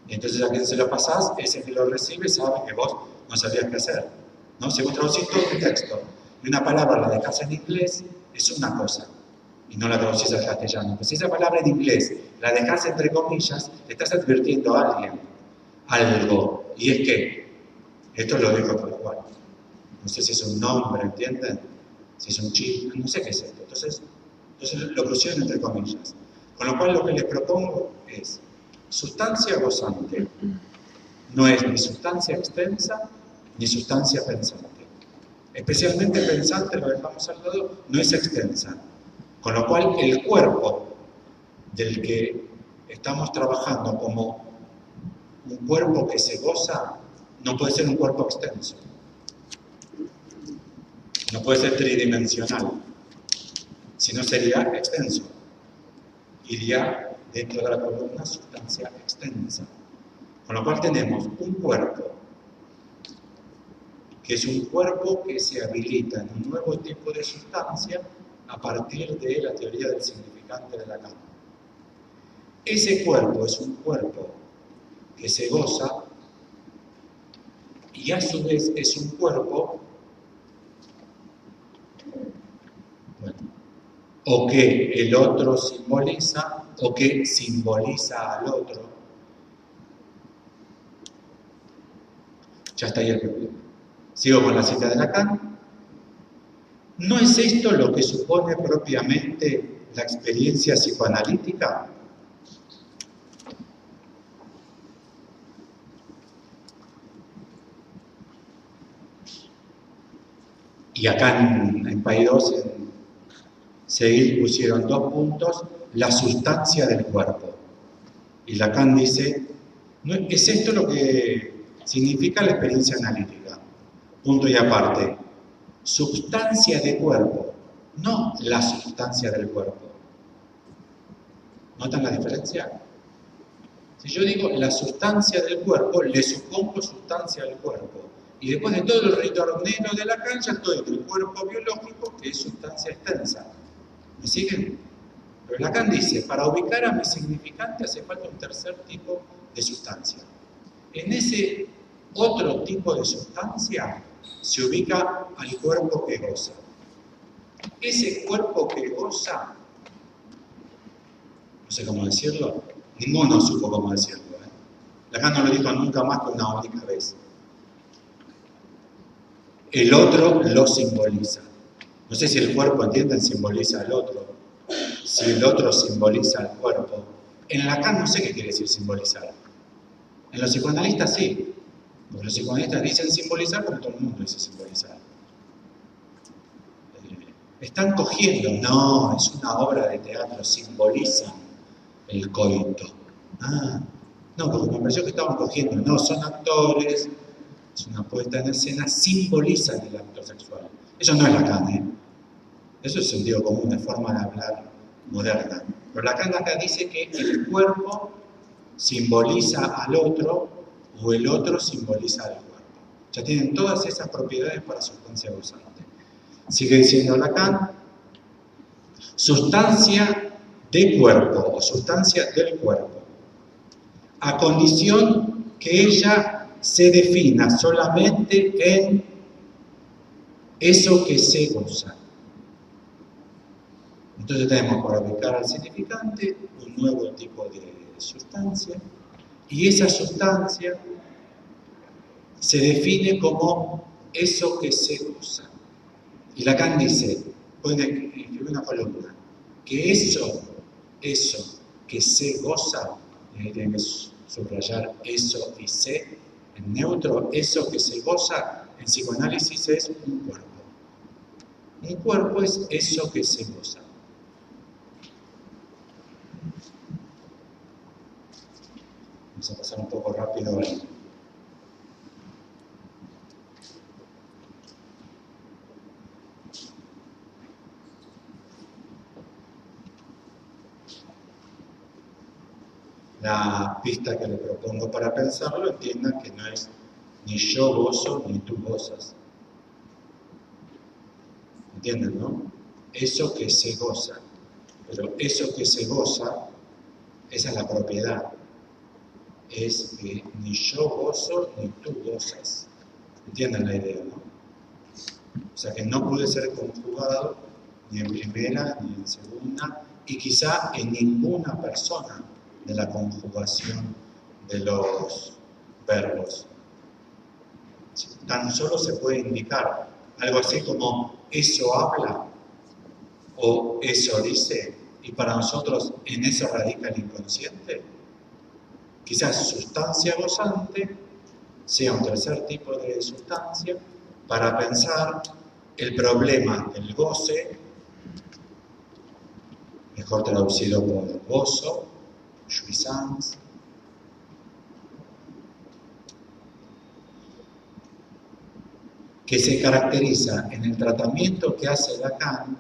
Y entonces a quien se lo pasás, ese que lo recibe sabe que vos no sabías qué hacer. ¿No? Si vos traducís todo un texto y una palabra la dejás en inglés, es una cosa, y no la traducís al castellano. Pues si esa palabra en inglés la dejás entre comillas, le estás advirtiendo a alguien algo. Y es que, esto lo digo por cual. No sé si es un nombre, ¿entienden? Si es un chip, no sé qué es esto. Entonces lo pusieron entre comillas. Con lo cual lo que les propongo es sustancia gozante. No es ni sustancia extensa ni sustancia pensante. Especialmente pensante, lo dejamos al lado, no es extensa. Con lo cual el cuerpo del que estamos trabajando como un cuerpo que se goza no puede ser un cuerpo extenso. No puede ser tridimensional, sino sería extenso. Iría dentro de la columna sustancia extensa. Con lo cual tenemos un cuerpo, que es un cuerpo que se habilita en un nuevo tipo de sustancia a partir de la teoría del significante de Lacan. Ese cuerpo es un cuerpo que se goza y a su vez es un cuerpo o que el otro simboliza o que simboliza al otro. Ya está ahí el problema. Sigo con la cita de Lacan. ¿No es esto lo que supone propiamente la experiencia psicoanalítica? Y acá en Paidós, en Seguir, pusieron 2 puntos, la sustancia del cuerpo. Y Lacan dice, ¿no es esto lo que significa la experiencia analítica? Punto y aparte. Sustancia de cuerpo, no la sustancia del cuerpo. ¿Notan la diferencia? Si yo digo la sustancia del cuerpo, le supongo sustancia del cuerpo. Y después de todo el ritornelo de Lacan, ya estoy en el cuerpo biológico, que es sustancia extensa. ¿Me siguen? Pero Lacan dice, para ubicar a mi significante hace falta un tercer tipo de sustancia. En ese otro tipo de sustancia se ubica al cuerpo que goza. Ese cuerpo que goza, no sé cómo decirlo, ninguno supo cómo decirlo. Lacan no lo dijo nunca más que una única vez. El otro lo simboliza. No sé si el cuerpo, entienden, simboliza al otro. Si el otro simboliza al cuerpo. En Lacan no sé qué quiere decir simbolizar. En los psicoanalistas sí. Porque los psicoanalistas dicen simbolizar porque todo el mundo dice simbolizar. están cogiendo. No, es una obra de teatro, simboliza el coito. Ah, no, porque me pareció que estaban cogiendo. No, son actores, es una puesta en escena, simbolizan el acto sexual. Eso no es Lacan, ¿eh? Eso es sentido común, es forma de hablar moderna. Pero Lacan acá dice que el cuerpo simboliza al otro o el otro simboliza al cuerpo. Ya tienen todas esas propiedades para sustancia gozante. Sigue diciendo Lacan, sustancia de cuerpo o sustancia del cuerpo, a condición que ella se defina solamente en eso que se goza. Entonces tenemos para ubicar al significante un nuevo tipo de sustancia, y esa sustancia se define como eso que se goza. Y Lacan dice, pueden escribir una columna, que eso que se goza, tienen que subrayar eso y se, en neutro, eso que se goza, en psicoanálisis es un cuerpo. Un cuerpo es eso que se goza. Vamos a pasar un poco rápido ahí. La pista que le propongo para pensarlo, entiendan que no es ni yo gozo ni tú gozas. ¿Entienden, no? Eso que se goza. Pero eso que se goza, esa es la propiedad. Es que ni yo gozo ni tú gozas. ¿Entienden la idea, no? O sea que no puede ser conjugado ni en primera ni en segunda y quizá en ninguna persona de la conjugación de los verbos. Tan solo se puede indicar algo así como eso habla o eso dice, y para nosotros en eso radica el inconsciente. Quizás sustancia gozante sea un tercer tipo de sustancia para pensar el problema del goce, mejor traducido por gozo, jouissance, que se caracteriza en el tratamiento que hace Lacan,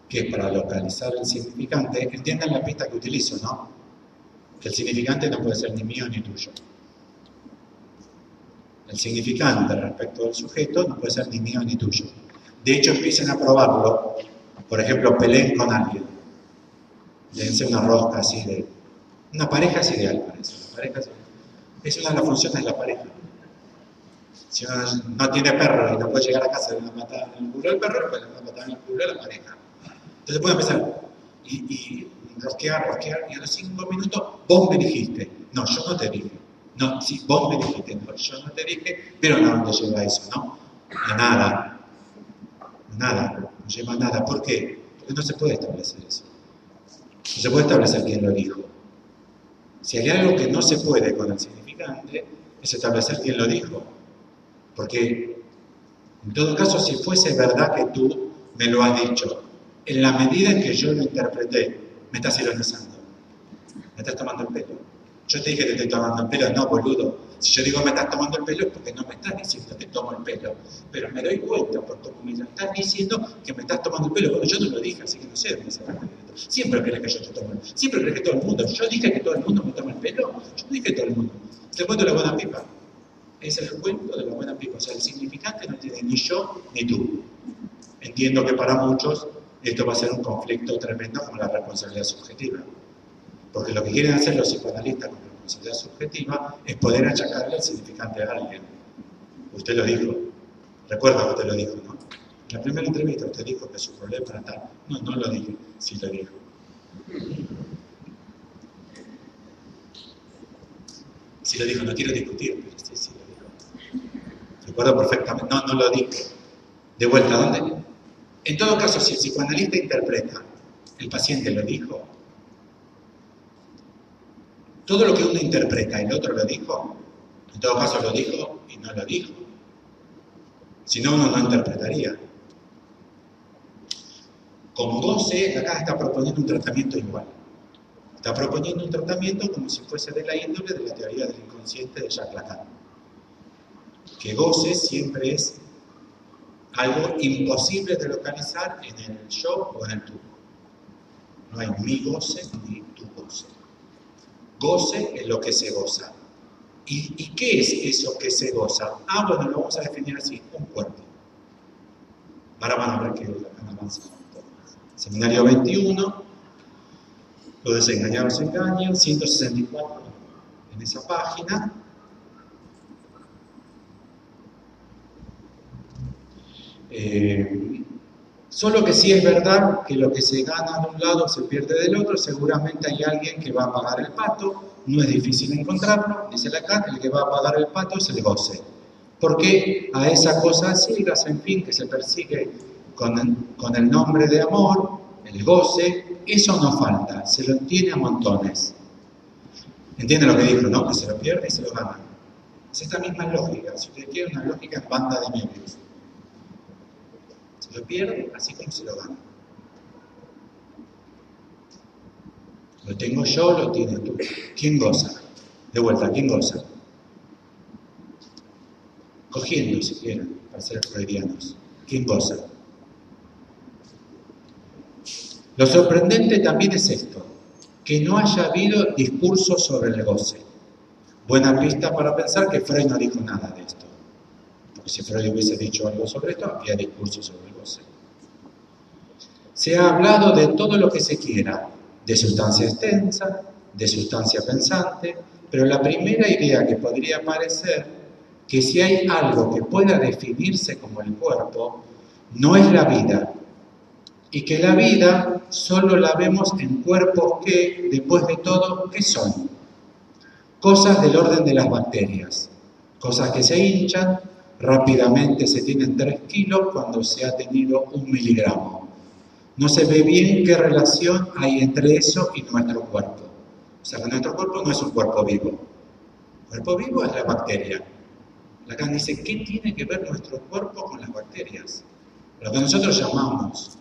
que es para localizar el significante. Entiendan la pista que utilizo, ¿no? Que el significante no puede ser ni mío ni tuyo. El significante respecto del sujeto no puede ser ni mío ni tuyo. De hecho, empiecen a probarlo. Por ejemplo, peleen con alguien. Dense una rosca así de... Una pareja es ideal para eso. Es una de las funciones de la pareja. Si uno no tiene perro y no puede llegar a casa de una patada en el culo del perro, pues le da una patada en el culo de la pareja. Entonces puede empezar y rosquear, y a los 5 minutos, vos me dijiste. No, yo no te dije. No, sí, vos me dijiste. No, yo no te dije. Pero ¿a dónde lleva eso, no? A nada. Nada. No lleva a nada. ¿Por qué? Porque no se puede establecer eso. No se puede establecer quién lo dijo. Si hay algo que no se puede con el significante, es establecer quién lo dijo. Porque, en todo caso, si fuese verdad que tú me lo has dicho, en la medida en que yo lo interpreté, me estás ironizando. Me estás tomando el pelo. Yo te dije que te estoy tomando el pelo. No, boludo. Si yo digo me estás tomando el pelo es porque no me estás diciendo que te tomo el pelo. Pero me doy cuenta, por cómo me lo estás diciendo, que me estás tomando el pelo. Bueno, yo no lo dije, así que no sé de dónde sacaste esto. Siempre crees que yo te tomo el pelo. Siempre crees que todo el mundo. Yo dije que todo el mundo me toma el pelo. Yo no dije que todo el mundo. Es el cuento de la buena pipa. Es el cuento de la buena pipa. O sea, el significante no tiene ni yo ni tú. Entiendo que para muchos esto va a ser un conflicto tremendo con la responsabilidad subjetiva. Porque lo que quieren hacer los psicoanalistas con la responsabilidad subjetiva es poder achacarle el significante a alguien. Usted lo dijo. Recuerda que usted lo dijo, ¿no? En la primera entrevista usted dijo que su problema era tal. No, no lo dije. Sí lo dijo. Sí lo dijo. No quiero discutir, pero sí lo dijo. Recuerdo perfectamente. No, no lo dijo. De vuelta, ¿dónde? En todo caso, si el psicoanalista interpreta, el paciente lo dijo, todo lo que uno interpreta y el otro lo dijo, en todo caso lo dijo y no lo dijo. Si no, uno no interpretaría. Con goce, Lacan está proponiendo un tratamiento igual. Está proponiendo un tratamiento como si fuese de la índole de la teoría del inconsciente de Jacques Lacan. Que goce siempre es algo imposible de localizar en el yo o en el tú. No hay mi goce ni tu goce. Goce es lo que se goza. ¿Y qué es eso que se goza? Bueno, lo vamos a definir así, un cuerpo. Ahora van a ver que Lacan avanza un poco más. Seminario 21, los desengañados engañan, 164 en esa página. Solo que sí es verdad que lo que se gana de un lado se pierde del otro, seguramente hay alguien que va a pagar el pato, no es difícil encontrarlo, dice Lacan, el que va a pagar el pato es el goce. Porque a esa cosa ciegas, en fin, que se persigue con el nombre de amor, el goce, eso no falta, se lo tiene a montones. ¿Entienden lo que dijo, no? Que se lo pierde y se lo gana. Es esta misma lógica, si usted quiere una lógica en banda de medios. Se lo pierde así como se lo gana. Lo tengo yo, lo tienes tú. ¿Quién goza? De vuelta, ¿quién goza? Cogiendo, si quieren, para ser freudianos. ¿Quién goza? Lo sorprendente también es esto, que no haya habido discurso sobre el goce. Buena pista para pensar que Freud no dijo nada de esto. Porque si Freud hubiese dicho algo sobre esto, habría discurso sobre el goce. Se ha hablado de todo lo que se quiera, de sustancia extensa, de sustancia pensante, pero la primera idea que podría aparecer, que si hay algo que pueda definirse como el cuerpo, no es la vida, y que la vida solo la vemos en cuerpos que, después de todo, ¿qué son? Cosas del orden de las bacterias, cosas que se hinchan, rápidamente se tienen 3 kilos cuando se ha tenido 1 miligramo. No se ve bien qué relación hay entre eso y nuestro cuerpo. O sea que nuestro cuerpo no es un cuerpo vivo. El cuerpo vivo es la bacteria. Lacan dice, ¿qué tiene que ver nuestro cuerpo con las bacterias? Lo que nosotros llamamos,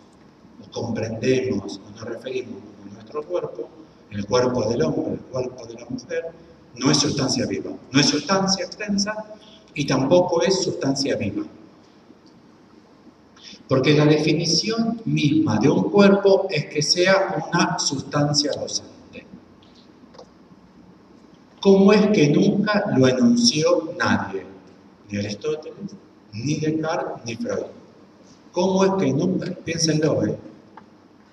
o comprendemos, o nos referimos a nuestro cuerpo, el cuerpo del hombre, el cuerpo de la mujer, no es sustancia viva. No es sustancia extensa y tampoco es sustancia viva. Porque la definición misma de un cuerpo es que sea una sustancia gozante. ¿Cómo es que nunca lo enunció nadie? Ni Aristóteles, ni Descartes, ni Freud. ¿Cómo es que nunca? Piénsenlo,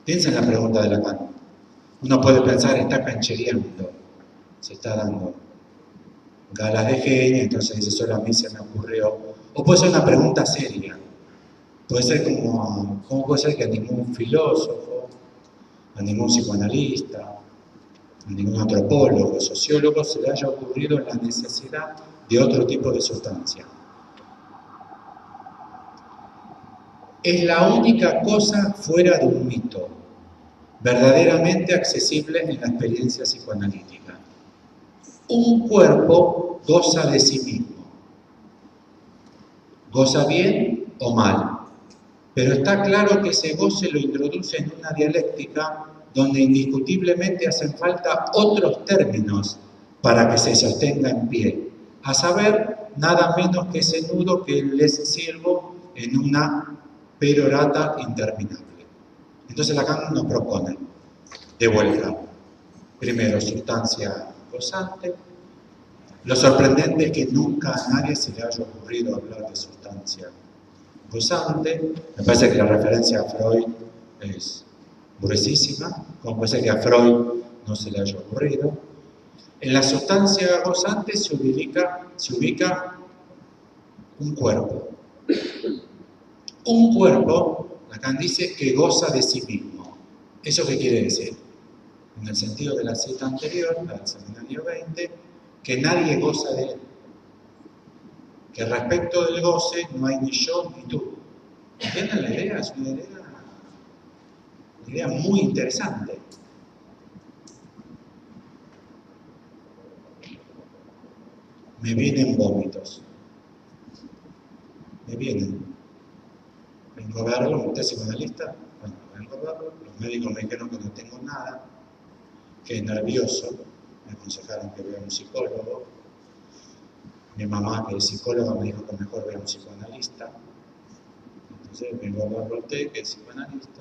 Piensen en la pregunta de Lacan. Uno puede pensar, está canchereando, se está dando galas de genio, entonces dice, solo a mí se me ocurrió. O puede ser una pregunta seria. Puede ser como, ¿cómo puede ser que a ningún filósofo, a ningún psicoanalista, a ningún antropólogo, sociólogo se le haya ocurrido la necesidad de otro tipo de sustancia? Es la única cosa fuera de un mito, verdaderamente accesible en la experiencia psicoanalítica. Un cuerpo goza de sí mismo. Goza bien o mal. Pero está claro que ese goce lo introduce en una dialéctica donde indiscutiblemente hacen falta otros términos para que se sostenga en pie. A saber, nada menos que ese nudo que les sirvo en una perorata interminable. Entonces Lacan nos propone, de vuelta, primero, sustancia gozante. Lo sorprendente es que nunca a nadie se le haya ocurrido hablar de sustancia gozante. Me parece que la referencia a Freud es gruesísima, como parece que a Freud no se le haya ocurrido. En la sustancia gozante se ubica un cuerpo. Un cuerpo, Lacan dice, que goza de sí mismo. ¿Eso qué quiere decir? En el sentido de la cita anterior, la del seminario 20, que nadie goza de él. Que respecto del goce no hay ni yo ni tú. ¿Entienden la idea? Es una idea muy interesante. Me vienen vómitos. Me vienen. Vengo a verlo, usted es psicoanalista, bueno, vengo a verlo, los médicos me dijeron que no tengo nada, que es nervioso, me aconsejaron que vea un psicólogo, mi mamá que es psicóloga me dijo que mejor vea un psicoanalista, entonces vengo a verlo a usted que es psicoanalista,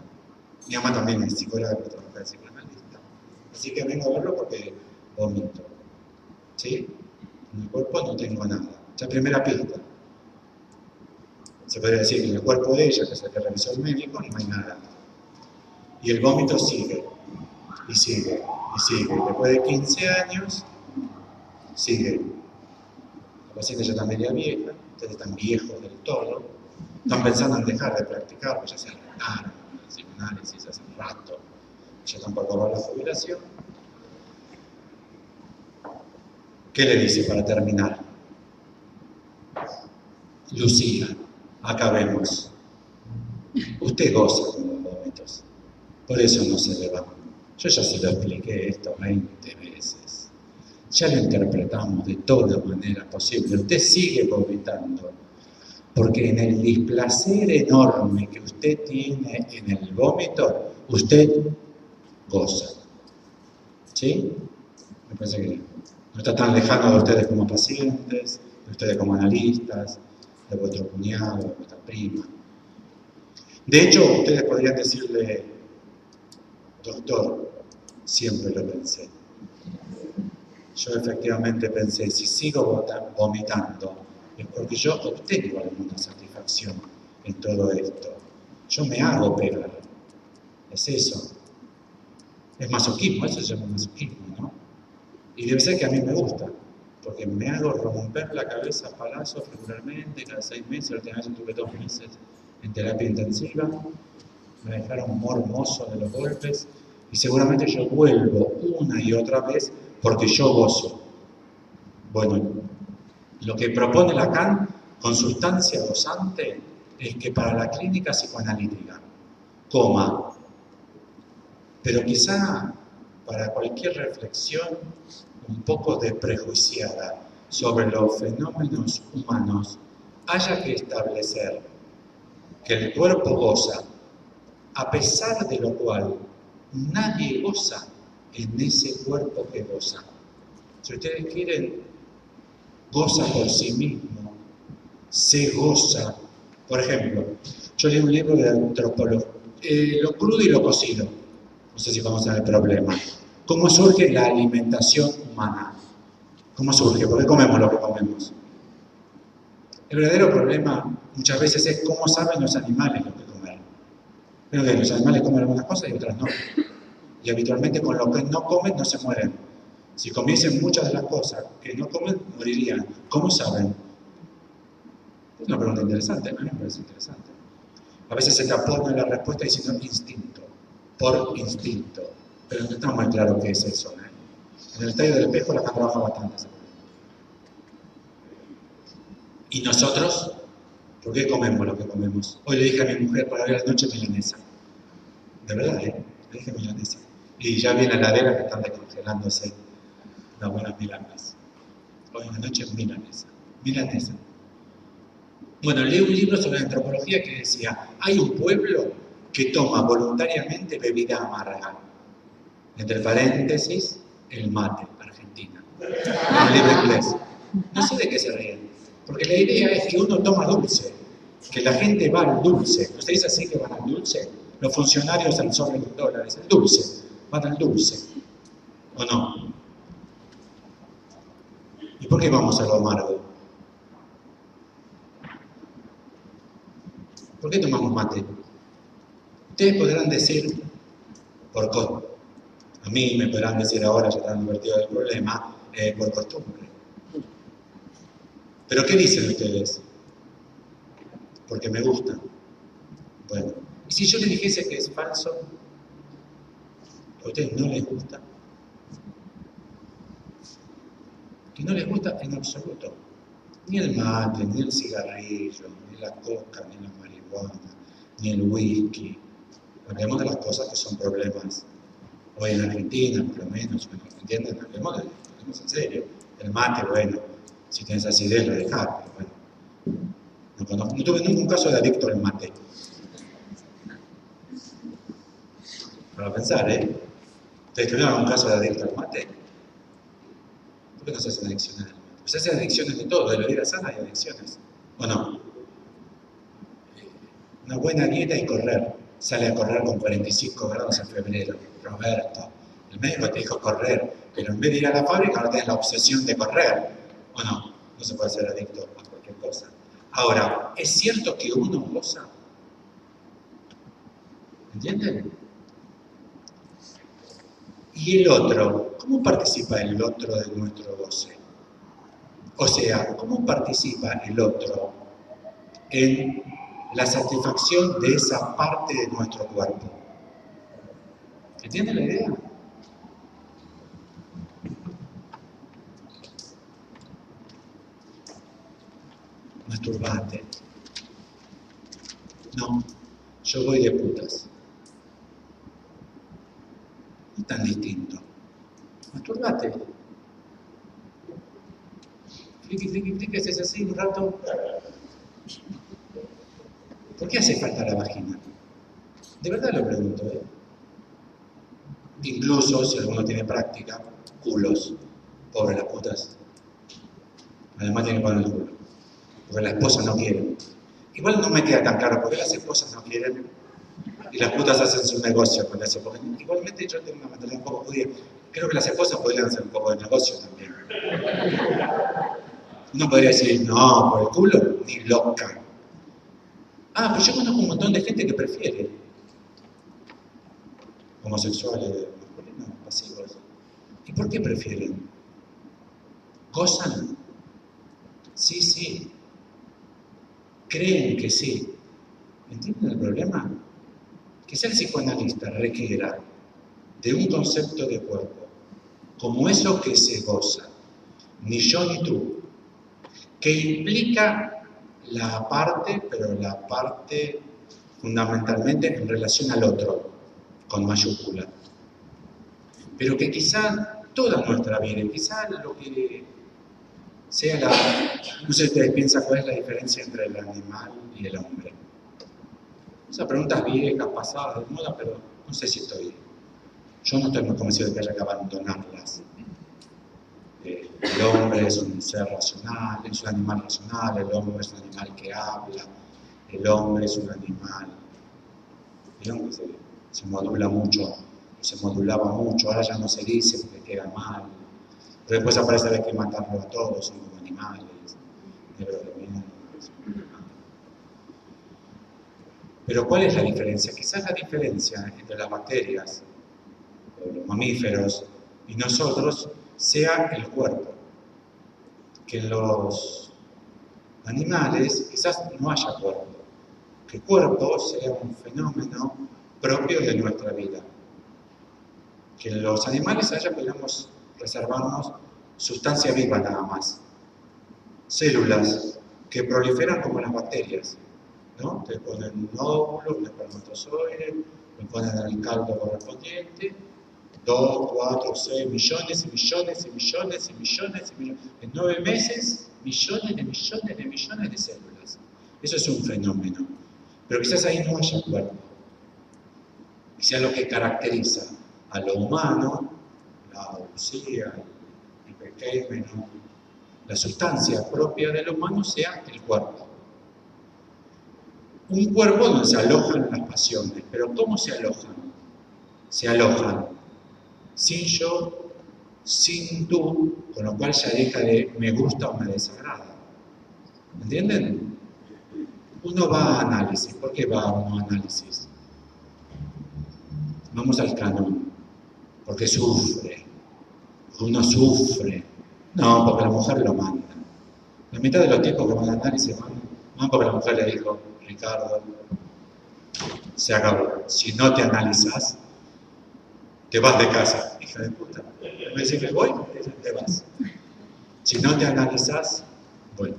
mi mamá también es psicóloga que trabaja de psicoanalista, así que vengo a verlo porque vomito, ¿sí? En el cuerpo no tengo nada, ya primera pista. Se podría decir que en el cuerpo de ella, que es el que revisó el médico, no hay nada. Y el vómito sigue, y sigue, y sigue. Después de 15 años, sigue. La paciente ya está media vieja, ustedes están viejos del todo, están pensando en dejar de practicar, porque ya se retaron el psicoanálisis hace un rato, ya están por acabar la jubilación. ¿Qué le dice para terminar? Lucía, acabemos. Usted goza con los vómitos, por eso no se le va. Yo ya se lo expliqué esto 20 veces. Ya lo interpretamos de toda manera posible. Usted sigue vomitando, porque en el displacer enorme que usted tiene en el vómito, usted goza. ¿Sí? Me parece que no está tan lejano de ustedes como pacientes, de ustedes como analistas, de vuestro cuñado, de vuestra prima. De hecho, ustedes podrían decirle, doctor, siempre lo pensé. Yo efectivamente pensé, si sigo vomitando, es porque yo obtengo alguna satisfacción en todo esto. Yo me hago pegar. Es eso. Es masoquismo, eso se llama masoquismo, ¿no? Y debe ser que a mí me gusta, porque me hago romper la cabeza a palazos regularmente, cada 6 meses. La última vez estuve 2 meses en terapia intensiva. Me dejaron mormoso de los golpes y seguramente yo vuelvo una y otra vez porque yo gozo. Bueno, lo que propone Lacan con sustancia gozante es que para la clínica psicoanalítica, coma, pero quizá para cualquier reflexión un poco desprejuiciada sobre los fenómenos humanos, haya que establecer que el cuerpo goza, a pesar de lo cual nadie goza en ese cuerpo que goza. Si ustedes quieren, goza por sí mismo, se goza. Por ejemplo, yo leí un libro de antropología, lo crudo y lo cocido, no sé si conocen el problema. ¿Cómo surge la alimentación humana? ¿Cómo surge? ¿Por qué comemos lo que comemos? El verdadero problema muchas veces es cómo saben los animales lo que comer. Pero que los animales comen algunas cosas y otras no. Y habitualmente con lo que no comen no se mueren. Si comiesen muchas de las cosas que no comen, morirían. ¿Cómo saben? Es una pregunta interesante, a mí me parece interesante. A veces se tapona la respuesta diciendo instinto, por instinto. Pero no está muy claro qué es eso. En el tallo del espejo la trabaja bastante. ¿Y nosotros? ¿Por qué comemos lo que comemos? Hoy le dije a mi mujer para ver a la noche milanesa. De verdad, le dije milanesa. Y ya vi en la heladera que están descongelándose las buenas milanesas. Hoy en la noche milanesa. Milanesa. Bueno, leí un libro sobre antropología que decía, hay un pueblo que toma voluntariamente bebida amarga. Entre paréntesis, el mate, Argentina. Un libro inglés. No sé de qué se ríen. Porque la idea es que uno toma dulce, que la gente va al dulce. ¿Ustedes así que van al dulce? Los funcionarios al sobre de $1, el dulce, van al dulce. ¿O no? ¿Y por qué vamos a lo amargo? ¿Por qué tomamos mate? Ustedes podrán decir, a mí me podrán decir ahora, ya están divertidos del problema, por costumbre. ¿Pero qué dicen ustedes? Porque me gusta. Bueno, ¿y si yo les dijese que es falso? ¿A ustedes no les gusta? Que no les gusta en absoluto. Ni el mate, ni el cigarrillo, ni la coca, ni la marihuana, ni el whisky. Hablemos de las cosas que son problemas. Hoy en Argentina, por lo menos, bueno, ¿entienden? Hablemos en serio. El mate, bueno, si tienes acidez lo dejás, pero bueno. No tuve nunca un caso de adicto al mate. Para pensar, ¿eh? ¿Ustedes tuvieron algún caso de adicto al mate? ¿Por qué no se hacen adicciones al mate? Pues se hacen adicciones de todo, de la vida sana hay adicciones. ¿O no? Una buena dieta y correr. Sale a correr con 45 grados en febrero. Roberto, el médico te dijo correr, pero en vez de ir a la fábrica ahora tienes la obsesión de correr. ¿O no? No se puede ser adicto a cualquier cosa. Ahora, ¿es cierto que uno goza? ¿Entienden? Y el otro, ¿cómo participa el otro de nuestro goce? O sea, ¿cómo participa el otro en la satisfacción de esa parte de nuestro cuerpo? ¿Entienden la idea? Masturbate. No, yo voy de putas. No es tan distinto. Masturbate. Fliqui, haces así un rato. ¿Por qué hace falta la vagina? De verdad lo pregunto, ¿eh? Incluso, si alguno tiene práctica, culos. Pobres las putas. Además tienen que poner el culo. Porque la esposa no quiere. Igual no me queda tan claro por qué las esposas no quieren y las putas hacen su negocio con eso. Porque igualmente yo tengo una mentalidad un poco judía. Creo que las esposas podrían hacer un poco de negocio también. Uno podría decir, no, por el culo, ni loca. Ah, pero yo conozco un montón de gente que prefiere homosexuales, masculinos, pasivos. ¿Y por qué prefieren? ¿Gozan? Sí. Creen que sí. ¿Entienden el problema? Quizá el psicoanalista requiera de un concepto de cuerpo, como eso que se goza, ni yo ni tú, que implica la parte, pero la parte fundamentalmente en relación al otro, con mayúscula. Pero que quizá toda nuestra vida, quizá lo que sea la... No sé si ustedes piensan cuál es la diferencia entre el animal y el hombre. Esas preguntas viejas, pasadas, de moda, pero no sé si estoy... Yo no estoy muy convencido de que haya que abandonarlas. El hombre es un ser racional, es un animal racional, el hombre es un animal que habla, el hombre es un animal... ¿Vieron que se modula mucho? Se modulaba mucho, ahora ya no se dice porque queda mal. Pero después aparece que hay que matarlo a todos, son como animales, Pero ¿cuál es la diferencia? Quizás la diferencia entre las bacterias, los mamíferos y nosotros sea el cuerpo. Que en los animales quizás no haya cuerpo. Que el cuerpo sea un fenómeno propio de nuestra vida. Que en los animales haya, podamos reservarnos sustancia viva nada más. Células que proliferan como las bacterias, ¿no? Te ponen un óvulo, un espermatozoide, le ponen el caldo correspondiente, 2, 4, 6 millones y millones y millones y millones y millones. En 9 meses, millones de células. Eso es un fenómeno. Pero quizás ahí no haya cuerpo. Quizás lo que caracteriza a lo humano, la uxía, el pequeño, la sustancia propia del humano sea el cuerpo. Un cuerpo donde se alojan las pasiones, pero ¿cómo se alojan? Se alojan sin yo, sin tú, con lo cual ya deja de me gusta o me desagrada. ¿Entienden? Uno va a análisis. ¿Por qué va uno a análisis? Vamos al canon. Porque sufre. Uno sufre. No, porque la mujer lo manda. La mitad de los tipos que van al análisis van porque la mujer le dijo, Ricardo, se acabó. Si no te analizas, te vas de casa, hija de puta. Me dice que voy, te vas. Si no te analizas, bueno.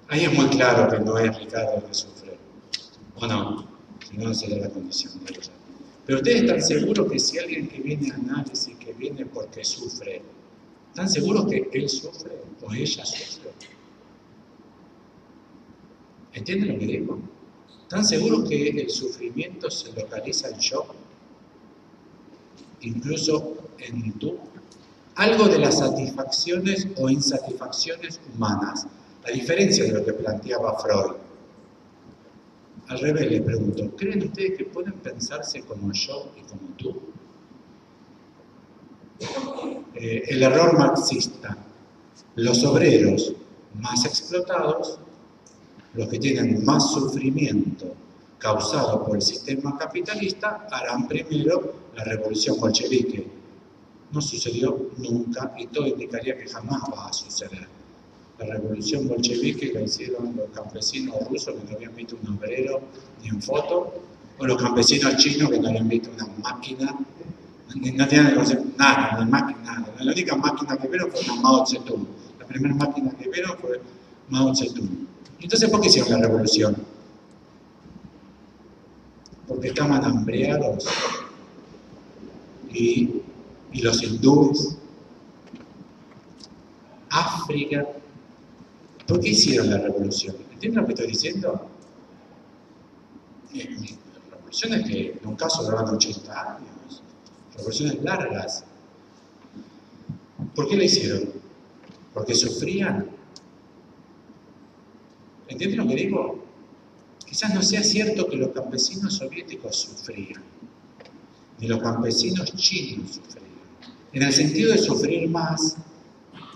Ahí es muy claro que no es Ricardo el que sufre. O no, si no sería la condición de ella. Pero ustedes están seguros que si alguien que viene a análisis, que viene porque sufre, ¿están seguros que él sufre o ella sufre? ¿Entienden lo que digo? ¿Están seguros que el sufrimiento se localiza en yo? incluso en tú, algo de las satisfacciones o insatisfacciones humanas, a diferencia de lo que planteaba Freud. Al revés le pregunto, ¿creen ustedes que pueden pensarse como yo y como tú? El error marxista. Los obreros más explotados, los que tienen más sufrimiento causado por el sistema capitalista, harán primero la revolución bolchevique. No sucedió nunca y todo indicaría que jamás va a suceder. La revolución bolchevique la hicieron los campesinos rusos que no habían visto un obrero ni en foto, o los campesinos chinos que no habían visto una máquina, no tenían nada, ni máquina, nada. La única máquina que vieron fue una Mao Zedong. La primera máquina que vieron fue Mao Zedong. Entonces, ¿por qué hicieron la revolución? Porque estaban hambreados y los hindúes, África. ¿Por qué hicieron la revolución? ¿Entienden lo que estoy diciendo? Revoluciones que en un caso duraban 80 años, revoluciones largas. ¿Por qué la hicieron? ¿Porque sufrían? ¿Entienden lo que digo? Quizás no sea cierto que los campesinos soviéticos sufrían, ni los campesinos chinos sufrían, en el sentido de sufrir más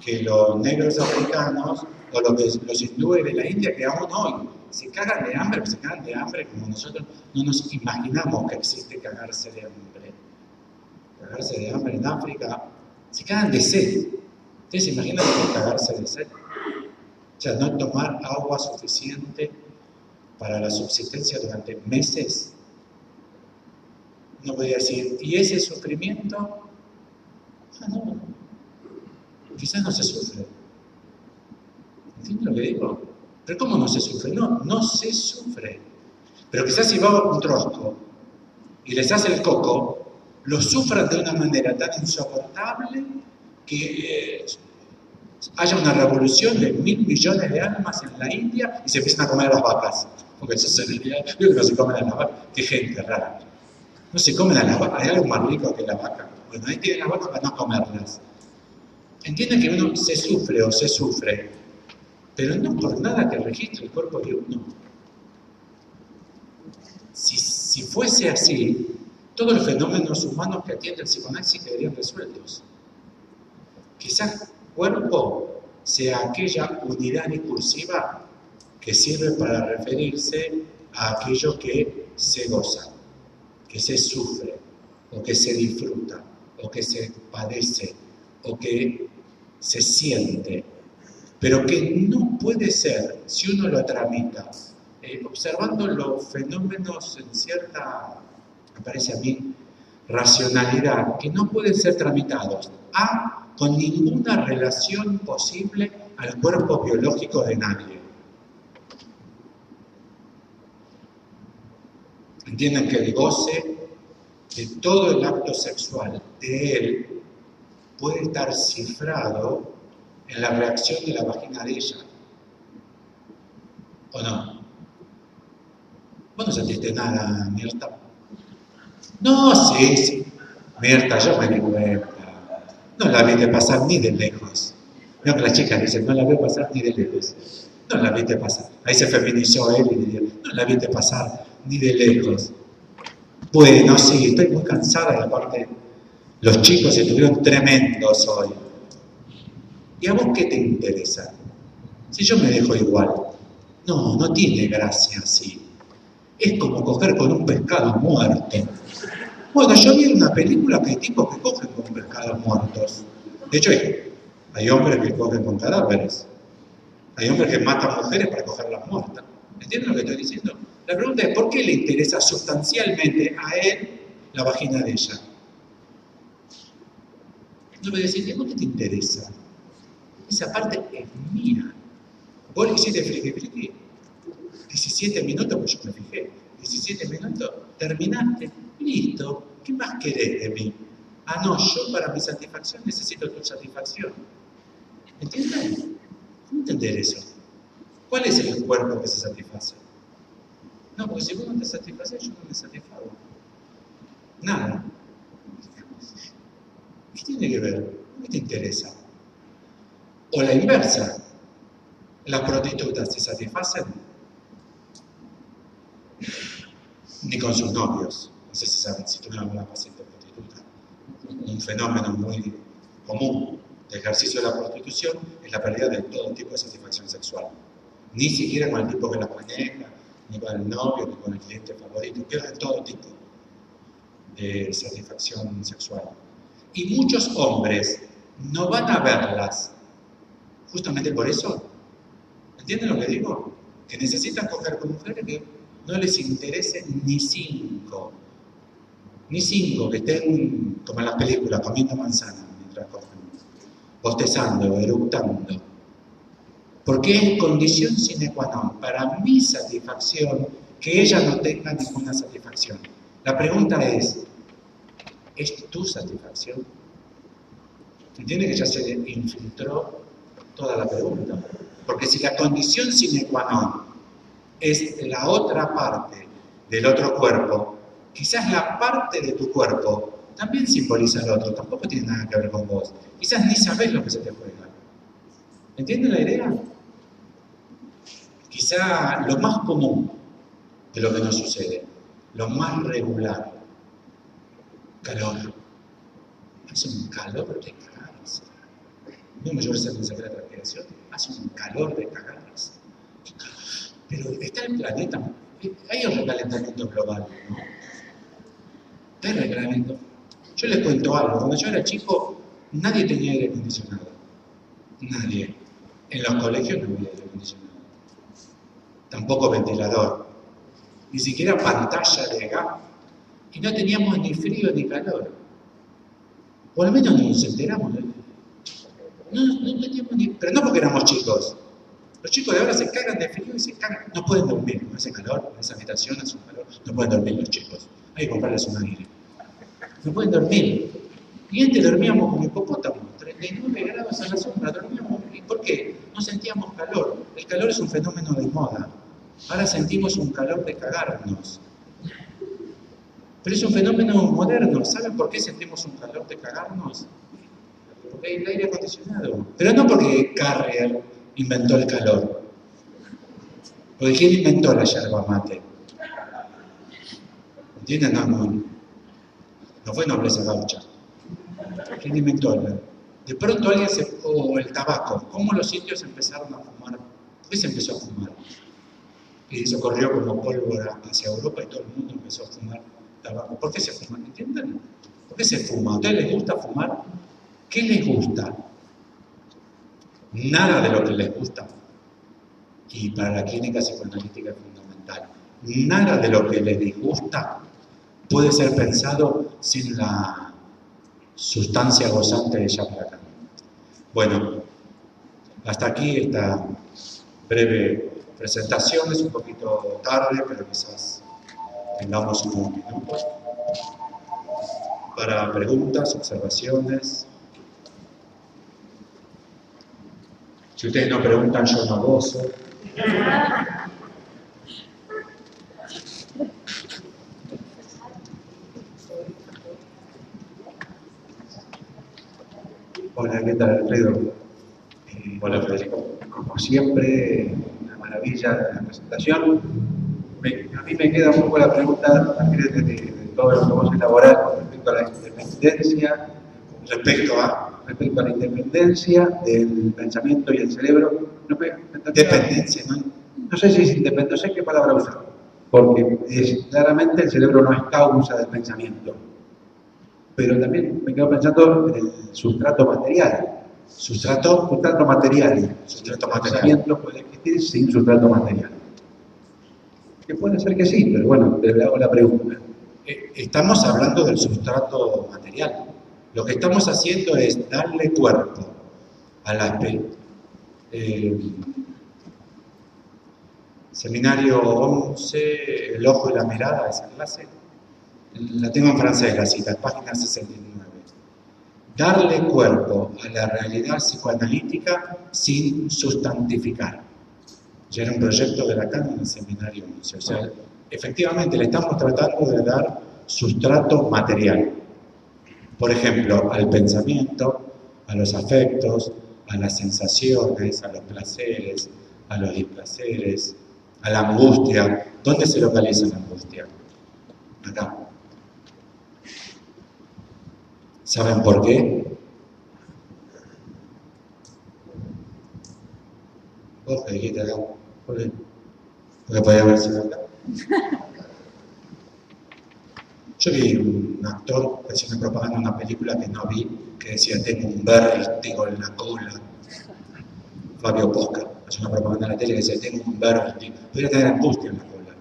que los negros africanos o los hindúes de la India, que aún hoy se cagan de hambre, pero se cagan de hambre como nosotros no nos imaginamos que existe cagarse de hambre. Cagarse de hambre en África, se cagan de sed. ¿Ustedes se imaginan lo que es cagarse de sed? O sea, no tomar agua suficiente para la subsistencia durante meses. No podría decir, ¿y ese sufrimiento? Ah, no. Quizás no se sufre. ¿Entienden lo que digo? ¿Pero cómo no se sufre? No se sufre. Pero quizás si va a un trosco y les hace el coco, lo sufran de una manera tan insoportable que haya una revolución de 1.000 millones de almas en la India y se empiezan a comer a las vacas. Porque eso sería, yo creo que no se comen a las vacas. Qué gente rara. No se comen a las vacas. ¿Hay algo más rico que la vaca? Bueno, ahí tienen las vacas para no comerlas. Entienden que uno se sufre o se sufre, pero no por nada que registre el cuerpo de uno. Si fuese así, todos los fenómenos humanos que atiende el psicoanálisis quedarían resueltos. Quizás cuerpo sea aquella unidad discursiva que sirve para referirse a aquello que se goza, que se sufre, o que se disfruta, o que se padece, o que se siente, pero que no puede ser, si uno lo tramita, observando los fenómenos en cierta, me parece a mí, racionalidad, que no pueden ser tramitados con ninguna relación posible al cuerpo biológico de nadie. Entienden que el goce de todo el acto sexual de él puede estar cifrado en la reacción de la vagina de ella. ¿O no? ¿Vos no sentiste nada, Mirta? No, sí. Mirta, yo me di cuenta. No la viste pasar ni de lejos. Veo que las chicas dicen, no la veo pasar ni de lejos. No la viste pasar. Ahí se feminizó él y diría, no la viste pasar ni de lejos. Bueno, sí, estoy muy cansada y aparte los chicos estuvieron tremendos hoy. ¿Y a vos qué te interesa? Si yo me dejo igual. No tiene gracia así. Es como coger con un pescado muerto. Bueno, yo vi una película que hay tipos que cogen con pescados muertos. De hecho, hay hombres que cogen con cadáveres. Hay hombres que matan mujeres para cogerlas muertas. ¿Entienden lo que estoy diciendo? La pregunta es, ¿por qué le interesa sustancialmente a él la vagina de ella? No me decís, ¿por qué te interesa? Esa parte es mía. Vos le hiciste friki. 17 minutos, pues yo me fijé. 17 minutos, terminaste, listo. ¿Qué más querés de mí? Ah, no, yo para mi satisfacción necesito tu satisfacción. ¿Entienden? ¿Cómo entender eso? ¿Cuál es el cuerpo que se satisface? No, porque si vos no te satisfaces, yo no me satisfago. Nada. tiene que ver? ¿Qué te interesa? O la inversa, las prostitutas se satisfacen ni con sus novios. No sé si saben, si tuvieron alguna paciente prostituta. Un fenómeno muy común de ejercicio de la prostitución es la pérdida de todo tipo de satisfacción sexual. Ni siquiera con el tipo que la maneja, ni con el novio, ni con el cliente favorito. Pierden todo tipo de satisfacción sexual. Y muchos hombres no van a verlas justamente por eso. ¿Entienden lo que digo? Que necesitan coger con mujeres que no les interese ni cinco, que estén como en las películas, comiendo manzana mientras cogen, bostezando, eructando. Porque es condición sine qua non para mi satisfacción que ella no tenga ninguna satisfacción. La pregunta ¿es tu satisfacción? ¿Entiende que ya se le infiltró toda la pregunta? Porque si la condición sine qua non es la otra parte del otro cuerpo, quizás la parte de tu cuerpo también simboliza al otro, tampoco tiene nada que ver con vos. Quizás ni sabés lo que se te juega. ¿Entienden la idea? Quizá lo más común de lo que nos sucede, lo más regular, calor. Hace un calor de cagarse. No me llores en la transpiración, hace un calor de cagarse. Pero está el planeta, hay un recalentamiento global, ¿no? Hay recalentamiento. Yo les cuento algo, cuando yo era chico, nadie tenía aire acondicionado. Nadie. En los colegios no había aire acondicionado. Tampoco ventilador. Ni siquiera pantalla de gas. Y no teníamos ni frío ni calor. O al menos no nos enteramos. No teníamos ni... Pero no porque éramos chicos. Los chicos de ahora se cagan de frío y se cagan. No pueden dormir, con ese calor, en esa habitación hace un calor. No pueden dormir los chicos. Hay que comprarles un aire. No pueden dormir. Y antes dormíamos como hipopótamos, 39 grados a la sombra, dormíamos. ¿Y por qué? No sentíamos calor. El calor es un fenómeno de moda. Ahora sentimos un calor de cagarnos. Pero es un fenómeno moderno. ¿Saben por qué sentimos un calor de cagarnos? Porque hay el aire acondicionado. Pero no porque Carrier inventó el calor. Porque ¿quién inventó la yerba mate? ¿Entienden? No fue nobleza gaucha. ¿Quién inventó el? De pronto alguien o el tabaco. ¿Cómo los sitios empezaron a fumar? ¿Por qué se empezó a fumar? Y eso corrió como pólvora hacia Europa y todo el mundo empezó a fumar tabaco. ¿Por qué se fuma? ¿Entienden? ¿Por qué se fuma? ¿A ustedes les gusta fumar? ¿Qué les gusta? Nada de lo que les gusta. Y para la clínica psicoanalítica es fundamental. Nada de lo que les disgusta puede ser pensado sin la sustancia gozante de Jacques Lacan. Bueno, hasta aquí esta breve presentación. Es un poquito tarde, pero quizás tengamos unos minutos para preguntas, observaciones. Si ustedes no preguntan, yo no gozo. Hola, ¿qué tal, Alfredo? Hola, Federico. Como siempre, una maravilla la presentación. A mí me queda un poco la pregunta, también de todo lo que vos elaborás con respecto a la independencia. Respecto a la independencia del pensamiento y el cerebro. Dependencia, ¿no? No sé si es independencia, no sé qué palabra usar. Porque claramente el cerebro no es causa del pensamiento. Pero también me quedo pensando en el sustrato material. Sustrato material. Sustrato El material. pensamiento puede existir sin sustrato material. Que puede ser que sí, pero bueno, le hago la pregunta. Estamos hablando del sustrato material. Lo que estamos haciendo es darle cuerpo a la seminario 11, el ojo y la mirada, esa clase. La tengo en francés, la cita, página 69. Darle cuerpo a la realidad psicoanalítica sin sustantificar. Ya era un proyecto de Lacan en el seminario 11. O sea, efectivamente le estamos tratando de dar sustrato material. Por ejemplo, al pensamiento, a los afectos, a las sensaciones, a los placeres, a los displaceres, a la angustia. ¿Dónde se localiza la angustia? Acá. ¿Saben por qué? Vos que dijiste acá. ¿Por qué? Porque podía haber sido acá. Yo vi un actor que hacía una propaganda en una película que no vi, que decía, tengo un vértigo en la cola. Fabio Posca hacía una propaganda en la tele que decía, tengo un vértigo. Podría tener angustia en la cola.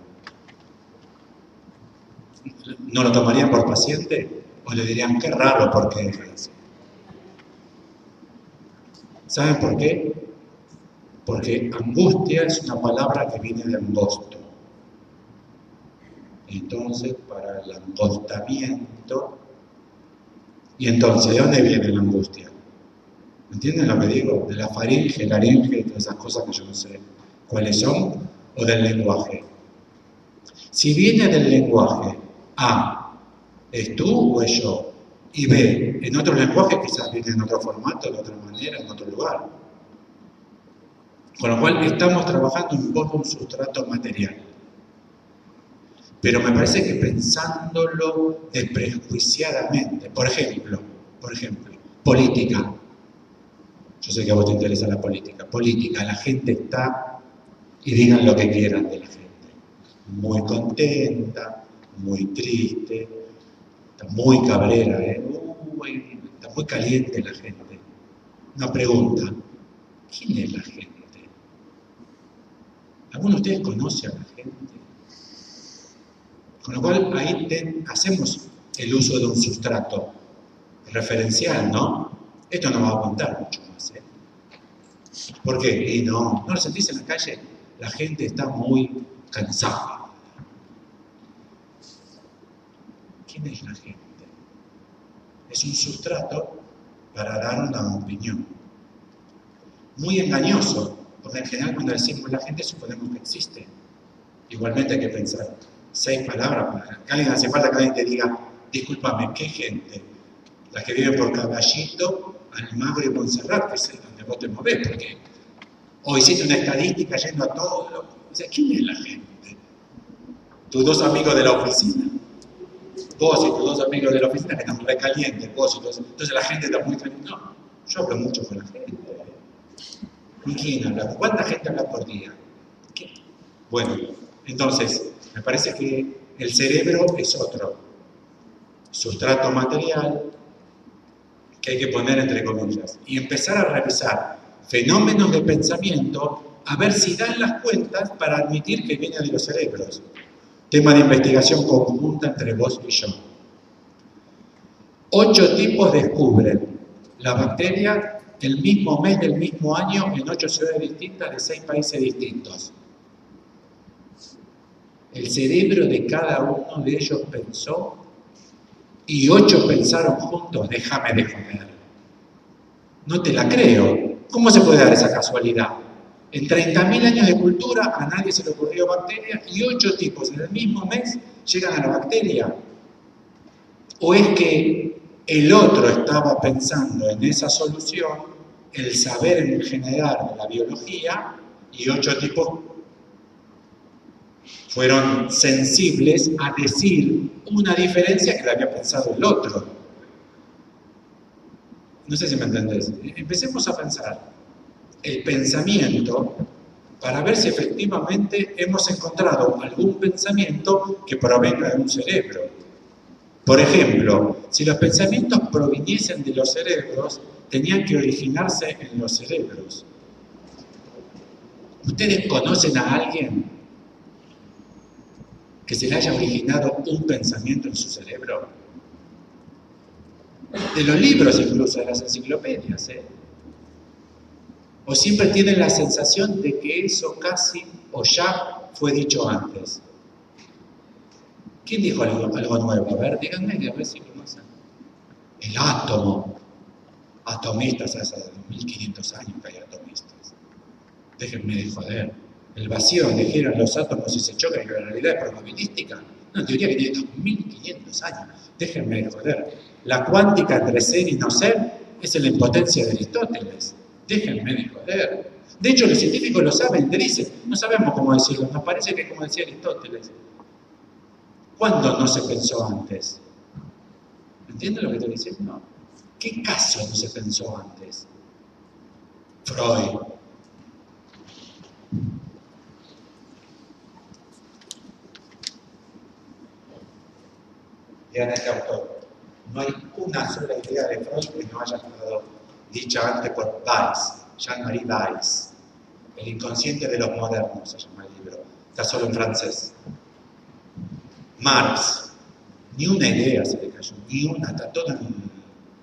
¿No lo tomarían por paciente? ¿O le dirían, qué raro, porque... ¿Saben por qué? Porque angustia es una palabra que viene de angosto. Entonces, para el angostamiento... Y entonces, ¿de dónde viene la angustia? ¿Entienden lo que digo? ¿De la faringe, laringe y todas esas cosas que yo no sé cuáles son? ¿O del lenguaje? Si viene del lenguaje, A, ¿es tú o es yo? Y B, en otro lenguaje quizás viene en otro formato, de otra manera, en otro lugar. Con lo cual estamos trabajando en pos de un sustrato material. Pero me parece que pensándolo desprejuiciadamente, por ejemplo, política. Yo sé que a vos te interesa la política. Política, la gente está, y digan lo que quieran de la gente. Muy contenta, muy triste, está muy cabrera, está muy caliente la gente. Una pregunta, ¿quién es la gente? ¿Alguno de ustedes conoce a la gente? Con lo cual ahí hacemos el uso de un sustrato referencial, ¿no? Esto no va a aguantar mucho más, ¿eh? ¿Por qué? Y no lo sentís en la calle, la gente está muy cansada. ¿Quién es la gente? Es un sustrato para dar una opinión. Muy engañoso, porque en general cuando decimos la gente suponemos que existe. Igualmente hay que pensar 6 palabras para que alguien hace falta que alguien te diga, discúlpame, ¿qué gente? Las que viven por Caballito, Almagro y Montserrat, que es donde vos te movés, porque o hiciste una estadística yendo a todo. O sea, ¿quién es la gente? Tus 2 amigos de la oficina. Vos y tus 2 amigos de la oficina que están recalientes, vos y todos. Entonces la gente está muy caliente. No, yo hablo mucho con la gente. ¿Y quién habla? ¿Cuánta gente habla por día? ¿Qué? Bueno, entonces, me parece que el cerebro es otro sustrato material que hay que poner entre comillas y empezar a revisar fenómenos de pensamiento a ver si dan las cuentas para admitir que viene de los cerebros. Tema de investigación conjunta entre vos y yo. 8 tipos descubren la bacteria el mismo mes del mismo año en 8 ciudades distintas de 6 países distintos. El cerebro de cada uno de ellos pensó y 8 pensaron juntos, déjame de joder. No te la creo. ¿Cómo se puede dar esa casualidad? En 30.000 años de cultura a nadie se le ocurrió bacteria y 8 tipos en el mismo mes llegan a la bacteria. ¿O es que el otro estaba pensando en esa solución, el saber en general de la biología, y 8 tipos fueron sensibles a decir una diferencia que la había pensado el otro? No sé si me entendés. Empecemos a pensar el pensamiento para ver si efectivamente hemos encontrado algún pensamiento que provenga de un cerebro. Por ejemplo, si los pensamientos proviniesen de los cerebros, tenían que originarse en los cerebros. ¿Ustedes conocen a alguien que se le haya originado un pensamiento en su cerebro? De los libros incluso, de las enciclopedias, ¿eh? O siempre tienen la sensación de que eso casi o ya fue dicho antes. ¿Quién dijo algo nuevo? A ver, díganme, a ver si conocen. El átomo. Atomistas, hace 1500 años que hay atomistas. Déjenme de joder. El vacío donde giran los átomos y se chocan, que la realidad es probabilística. Una teoría que tiene 2500 años. Déjenme de joder. La cuántica entre ser y no ser es la impotencia de Aristóteles. Déjenme de joder. De hecho, los científicos lo saben, te dicen, no sabemos cómo decirlo, nos parece que es como decía Aristóteles. ¿Cuándo no se pensó antes? ¿Entiendes lo que estoy diciendo? ¿Qué caso no se pensó antes? Freud. Diana este autor. No hay una sola idea de Freud que no haya estado dicha antes por Weiss, Jean-Marie Weiss. El inconsciente de los modernos se llama el libro. Está solo en francés. Marx. Ni una idea se le cayó, ni una. Está todo en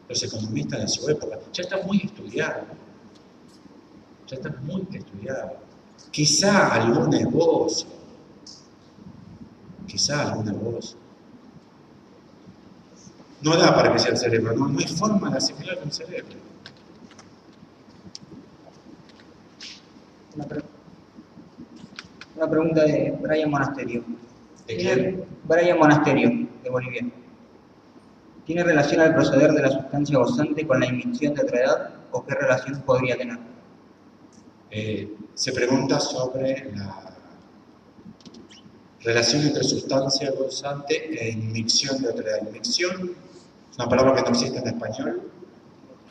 los economistas de su época. Ya está muy estudiado. Ya está muy estudiado. Quizá algún esbozo. No da para que sea el cerebro, no hay forma de asimilar un cerebro. Una pregunta de Brian Monasterio. ¿De quién? Brian Monasterio, de Bolivia. ¿Tiene relación al proceder de la sustancia gozante con la inyección de otra edad o qué relación podría tener? Se pregunta sobre la relación entre sustancia gozante e inmixción de otra edad. Inmixción es una palabra que no existe en español,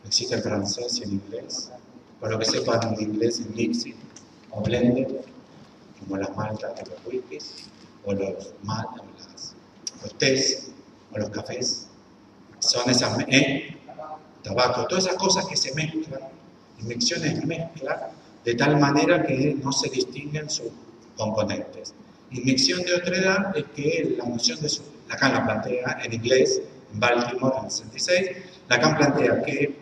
existe en francés y en inglés. Por lo que sepan en inglés, mixing o blended, como las maltas o los whiskies, o los tés, o los cafés. Son esas, tabaco, todas esas cosas que se mezclan. Inmixción es mezcla de tal manera que no se distinguen sus componentes. Inmixción de otra edad es que la noción de Lacan la plantea en inglés, en Baltimore en el 66, Lacan plantea que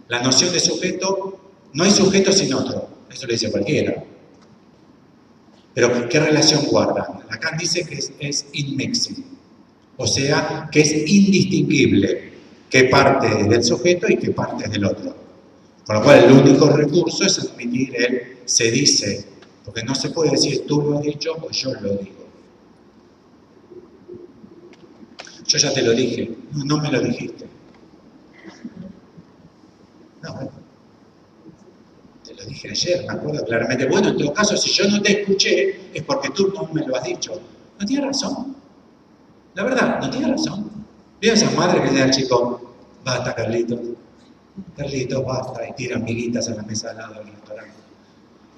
la noción de sujeto, no hay sujeto sin otro, eso lo dice cualquiera. Pero ¿qué relación guardan? Lacan dice que es inmixing, o sea, que es indistinguible qué parte es del sujeto y qué parte es del otro. Con lo cual el único recurso es admitir el se dice, porque no se puede decir tú lo has dicho o yo lo digo. Yo ya te lo dije, no me lo dijiste. No, bueno, te lo dije ayer, me acuerdo claramente. Bueno, en todo caso, si yo no te escuché, es porque tú no me lo has dicho. ¿No tienes razón? La verdad, no tienes razón. Veo a esa madre que le dice al chico, basta Carlitos, basta, y tira amiguitas a la mesa al lado del restaurante.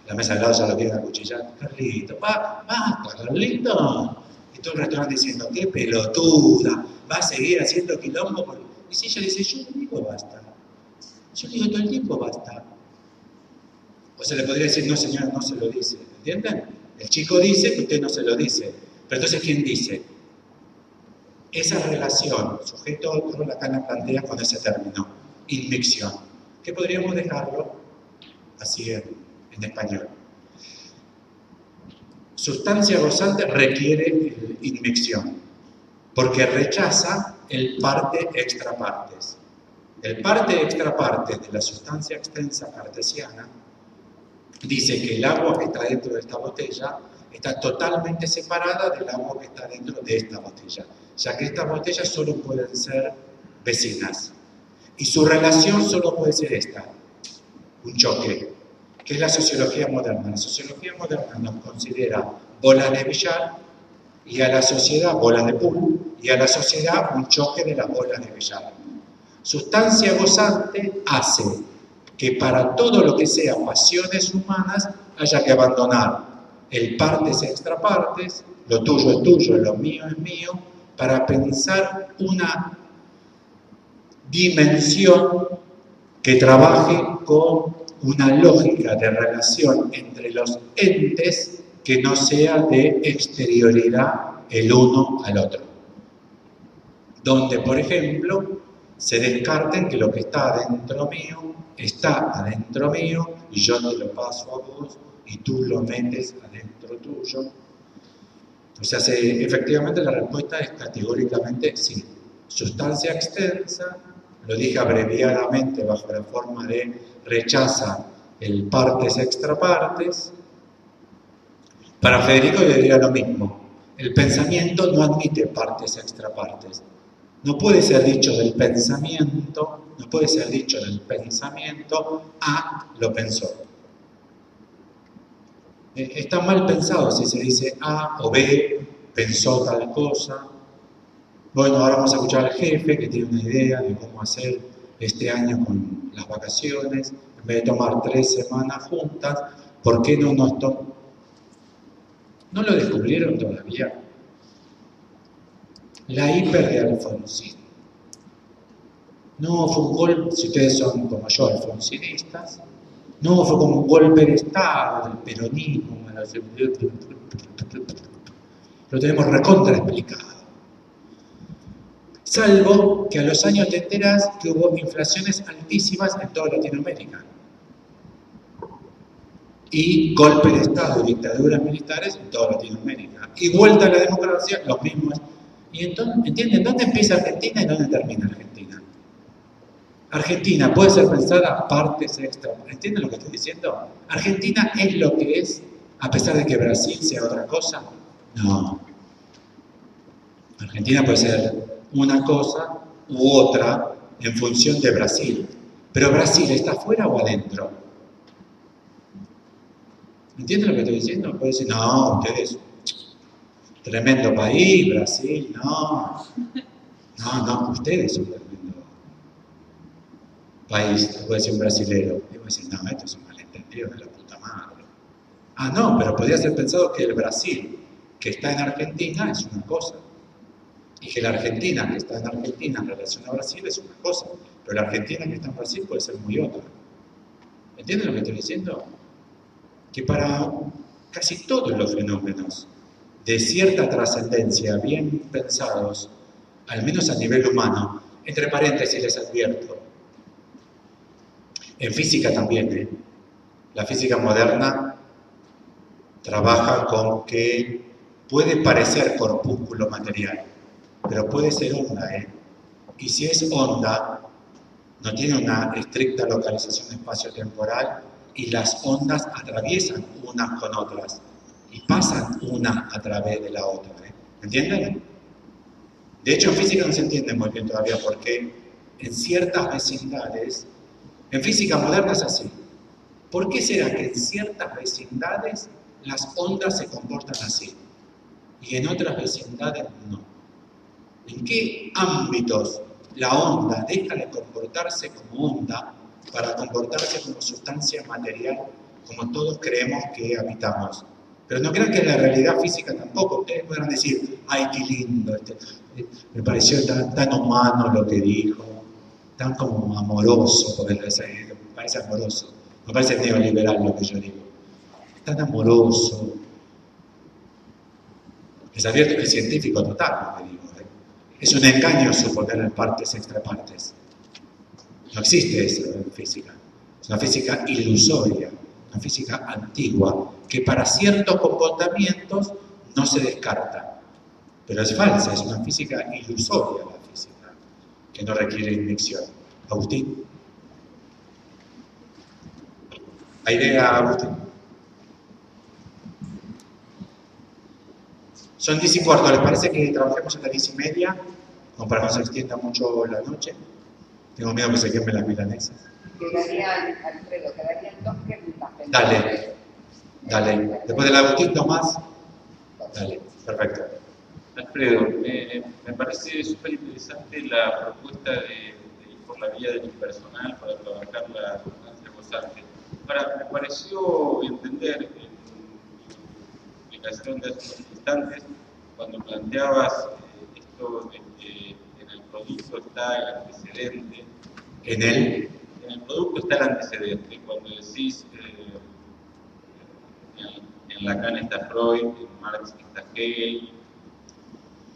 La mesa al lado ya lo quieren acuchillar. Carlitos, basta, Carlitos. Y todo el restaurante diciendo, qué pelotuda, va a seguir haciendo quilombo. Y si ella dice, yo digo basta. Yo digo todo el tiempo basta. O se le podría decir, no señora, no se lo dice. ¿Entienden? El chico dice que usted no se lo dice. Pero entonces, ¿quién dice? Esa relación sujeto-otro, Lacan la plantea con ese término, inmixción, que podríamos dejarlo así en español. Sustancia gozante requiere inmixción, porque rechaza el parte extra partes. El parte extra partes de la sustancia extensa cartesiana dice que el agua que está dentro de esta botella está totalmente separada del agua que está dentro de esta botella, ya que estas botellas solo pueden ser vecinas. Y su relación solo puede ser esta, un choque, que es la sociología moderna. La sociología moderna nos considera bolas de billar y a la sociedad bolas de pool, y a la sociedad un choque de las bolas de billar. Sustancia gozante hace que para todo lo que sea pasiones humanas haya que abandonar el partes extra partes, lo tuyo es tuyo, lo mío es mío, para pensar una dimensión que trabaje con una lógica de relación entre los entes que no sea de exterioridad el uno al otro. Donde, por ejemplo, se descarten que lo que está adentro mío está adentro mío y yo te lo paso a vos y tú lo metes adentro tuyo. O sea, efectivamente la respuesta es categóricamente sí. Sustancia extensa, lo dije abreviadamente bajo la forma de rechaza el partes extra partes. Para Federico yo diría lo mismo. El pensamiento no admite partes extrapartes. No puede ser dicho del pensamiento, no puede ser dicho del pensamiento, A lo pensó. Está mal pensado si se dice A o B pensó tal cosa. Bueno, ahora vamos a escuchar al jefe que tiene una idea de cómo hacer este año con las vacaciones. En vez de tomar 3 semanas juntas, ¿por qué no nos tomamos? ¿No lo descubrieron todavía? La hiper de Alfonsín. No fue un golpe, si ustedes son como yo, alfonsinistas, no fue como un golpe de Estado, del peronismo, lo tenemos recontra explicado. Salvo que a los años te enteras que hubo inflaciones altísimas en toda Latinoamérica. Y golpe de Estado, dictaduras militares en toda Latinoamérica. Y vuelta a la democracia, los mismos. Y entonces, ¿entienden? ¿Dónde empieza Argentina y dónde termina Argentina? Argentina puede ser pensada partes extra. ¿Entienden lo que estoy diciendo? Argentina es lo que es, a pesar de que Brasil sea otra cosa. No. Argentina puede ser una cosa u otra en función de Brasil. Pero Brasil está afuera o adentro. ¿Entienden lo que estoy diciendo? Puede decir, no, ustedes, tremendo país, Brasil, no. No, ustedes son tremendo país, puede decir un brasilero. Y voy a decir, no, esto es un malentendido de la puta madre. Ah, no, pero podría ser pensado que el Brasil que está en Argentina es una cosa. Y que la Argentina que está en Argentina en relación a Brasil es una cosa. Pero la Argentina que está en Brasil puede ser muy otra. ¿Entienden lo que estoy diciendo? Que para casi todos los fenómenos de cierta trascendencia, bien pensados, al menos a nivel humano, entre paréntesis les advierto, en física también, la física moderna trabaja con que puede parecer corpúsculo material, pero puede ser onda, y si es onda, no tiene una estricta localización espacio-temporal y las ondas atraviesan unas con otras y pasan una a través de la otra. ¿Entienden? De hecho, en física no se entiende muy bien todavía porque en ciertas vecindades, en física moderna es así. ¿Por qué será que en ciertas vecindades las ondas se comportan así y en otras vecindades no? ¿En qué ámbitos la onda deja de comportarse como onda para comportarse como sustancia material, como todos creemos que habitamos? Pero no crean que en la realidad física tampoco. Ustedes podrán decir, ay, qué lindo, me pareció tan humano lo que dijo, tan como amoroso, porque me parece amoroso, me parece neoliberal lo que yo digo. Tan amoroso. Les advierto que es científico total lo que digo. Es un engaño suponer partes extrapartes. No existe eso en física. Es una física ilusoria, una física antigua, que para ciertos comportamientos no se descarta. Pero es falsa, es una física ilusoria la física, que no requiere inyección. Agustín. ¿Hay idea, Agustín? Son 10:15, ¿les parece que trabajemos hasta 10:30? Como para que no se extienda mucho la noche. Tengo miedo que se quemen las milanesas. Alfredo, quedarían 2 preguntas. Dale. Después del Agustín, ¿no más? Dale, perfecto. Alfredo, me parece súper interesante la propuesta de ir por la vía del impersonal para trabajar la sustancia gozante. Ahora, me pareció entender en tu explicación de hace unos instantes, cuando planteabas esto de que en el producto está el antecedente. En el producto está el antecedente. Cuando decís en Lacan está Freud, en Marx está Hegel,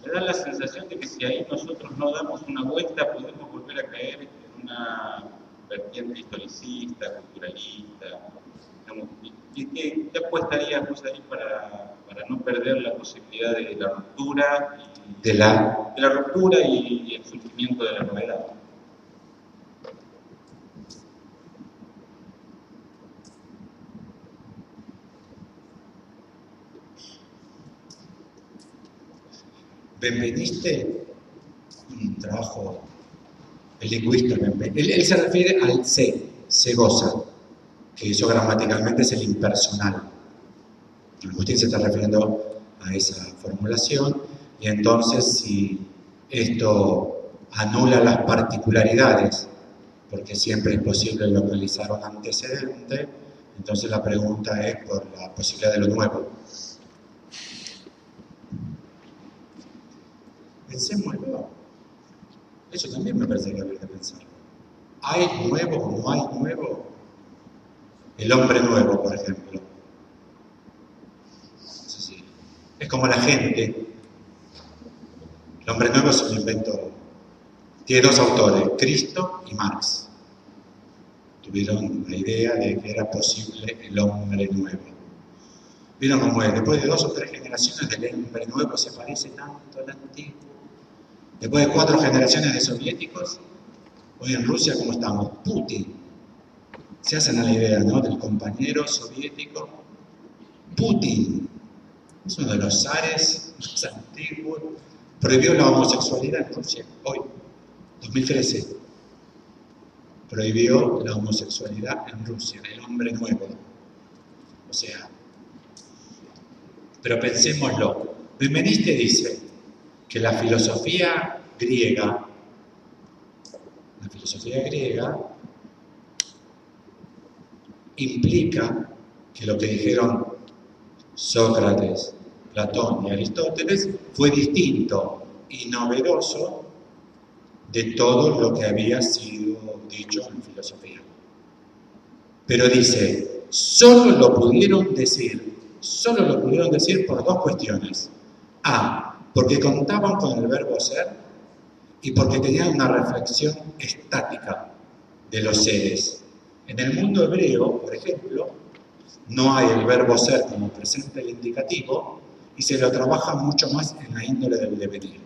me da la sensación de que si ahí nosotros no damos una vuelta podemos volver a caer en una vertiente historicista, culturalista. ¿Qué apuestarías vos ahí para no perder la posibilidad de la ruptura y el surgimiento de la novedad? Benveniste, un trabajo, el lingüista, él se refiere al se goza, que eso gramaticalmente es el impersonal. Agustín se está refiriendo a esa formulación, y entonces si esto anula las particularidades, porque siempre es posible localizar un antecedente, entonces la pregunta es por la posibilidad de lo nuevo. Pensémoslo. Eso también me parece que habría que pensarlo. ¿Hay nuevo o no hay nuevo? El hombre nuevo, por ejemplo. Eso sí. Es como la gente. El hombre nuevo es un invento. Tiene dos autores, Cristo y Marx. Tuvieron la idea de que era posible el hombre nuevo. Vieron cómo es, después de 2 o 3 generaciones del hombre nuevo se parece tanto al antiguo. Después de 4 generaciones de soviéticos, hoy en Rusia, ¿cómo estamos? Putin. Se hacen a la idea, ¿no?, del compañero soviético. Putin es uno de los zares más antiguos. Prohibió la homosexualidad en Rusia, hoy, 2013. Prohibió la homosexualidad en Rusia, el hombre nuevo. O sea, pero pensémoslo. Benveniste dice que la filosofía griega implica que lo que dijeron Sócrates, Platón y Aristóteles fue distinto y novedoso de todo lo que había sido dicho en filosofía. Pero dice, solo lo pudieron decir por 2 cuestiones. A, porque contaban con el verbo ser, y porque tenían una reflexión estática de los seres. En el mundo hebreo, por ejemplo, no hay el verbo ser como presente el indicativo, y se lo trabaja mucho más en la índole del devenir.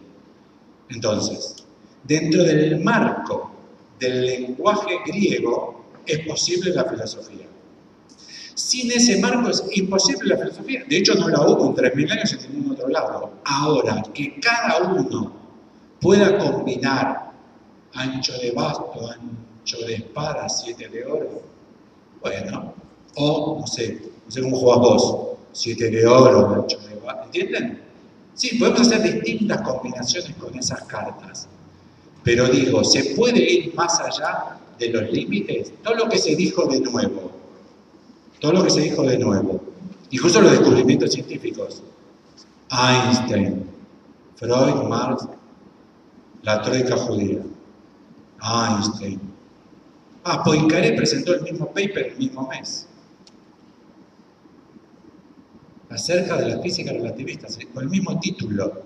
Entonces, dentro del marco del lenguaje griego es posible la filosofía. Sin ese marco es imposible la filosofía. De hecho, no la hubo en 3000 años en ningún otro lado. Ahora, que cada uno pueda combinar ancho de basto, ancho de espada, 7 de oro, bueno, o no sé cómo jugás vos, 7 de oro, ancho de basto, ¿entienden? Sí, podemos hacer distintas combinaciones con esas cartas, pero digo, se puede ir más allá de los límites. Todo lo que se dijo de nuevo, incluso los descubrimientos científicos, Einstein, Freud, Marx, la troika judía, Einstein. Poincaré presentó el mismo paper el mismo mes, acerca de la física relativista, con el mismo título.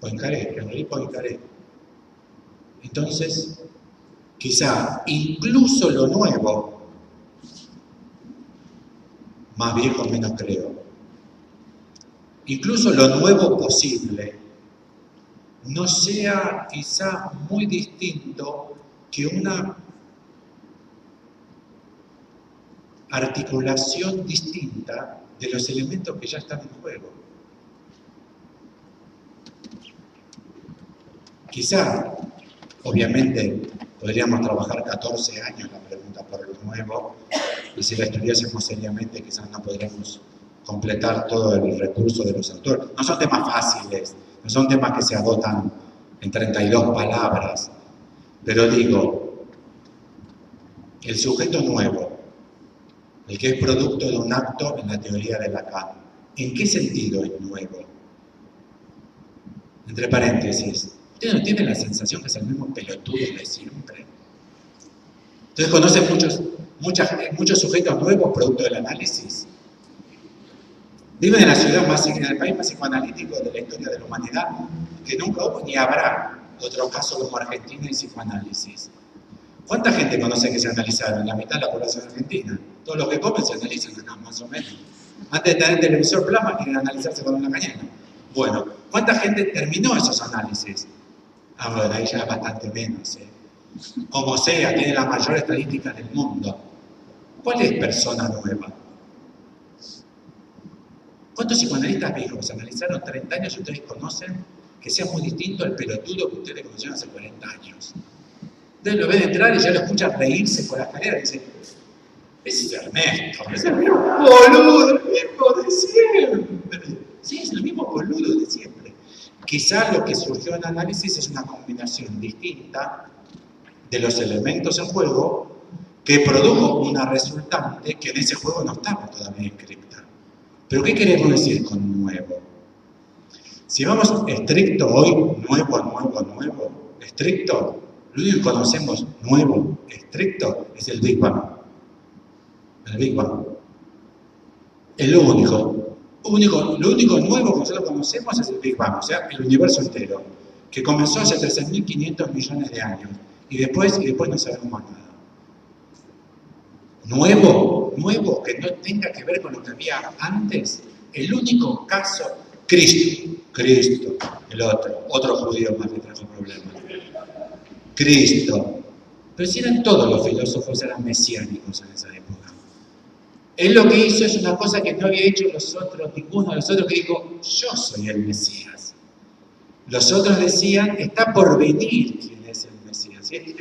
Poincaré, Henri Poincaré. Entonces, quizá incluso lo nuevo, más viejo menos creo, incluso lo nuevo posible, no sea quizá muy distinto que una articulación distinta de los elementos que ya están en juego. Quizá, obviamente, podríamos trabajar 14 años la pregunta por lo nuevo, y si la estudiásemos seriamente quizás no podríamos completar todo el recurso de los autores. No son temas fáciles, no son temas que se agotan en 32 palabras, pero digo, el sujeto nuevo, el que es producto de un acto en la teoría de Lacan, ¿en qué sentido es nuevo? Entre paréntesis, ¿ustedes no tienen la sensación que es el mismo pelotudo de siempre? Entonces conocen muchos sujetos nuevos producto del análisis. Viven en la ciudad en el país más psicoanalítico de la historia de la humanidad, que nunca hubo ni habrá otro caso como Argentina y psicoanálisis. ¿Cuánta gente conoce que se analizaron? La mitad de la población argentina. Todos los que comen se analizan acá, más o menos. Antes de tener televisor plasma, quieren analizarse con una mañana. Bueno, ¿cuánta gente terminó esos análisis? Bueno, ahí ya es bastante menos. Como sea, tiene la mayor estadística del mundo. ¿Cuál es persona nueva? ¿Cuántos psicoanalistas viejos analizaron 30 años y ustedes conocen que sea muy distinto al pelotudo que ustedes conocieron hace 40 años? Ustedes lo ven entrar y ya lo escuchan reírse por la escalera y dicen, ese es Ernesto, es el mismo boludo, el mismo de siempre. Sí, es el mismo boludo de siempre. Quizá lo que surgió en análisis es una combinación distinta de los elementos en juego que produjo una resultante que en ese juego no estaba todavía inscripta. ¿Pero qué queremos decir con nuevo? Si vamos estricto hoy, nuevo, estricto, lo único que conocemos nuevo, estricto, es el Big Bang. El Big Bang. Es lo único nuevo que nosotros conocemos es el Big Bang, o sea, el universo entero, que comenzó hace 13.500 millones de años, y después no sabemos más nada. Nuevo, que no tenga que ver con lo que había antes, el único caso, Cristo, el otro judío más que trajo problemas. Cristo. Pero si eran todos los filósofos, eran mesiánicos en esa época. Él lo que hizo es una cosa que no había hecho ninguno de los otros, que dijo, yo soy el Mesías. Los otros decían, está por venir quién es el Mesías. ¿Sí?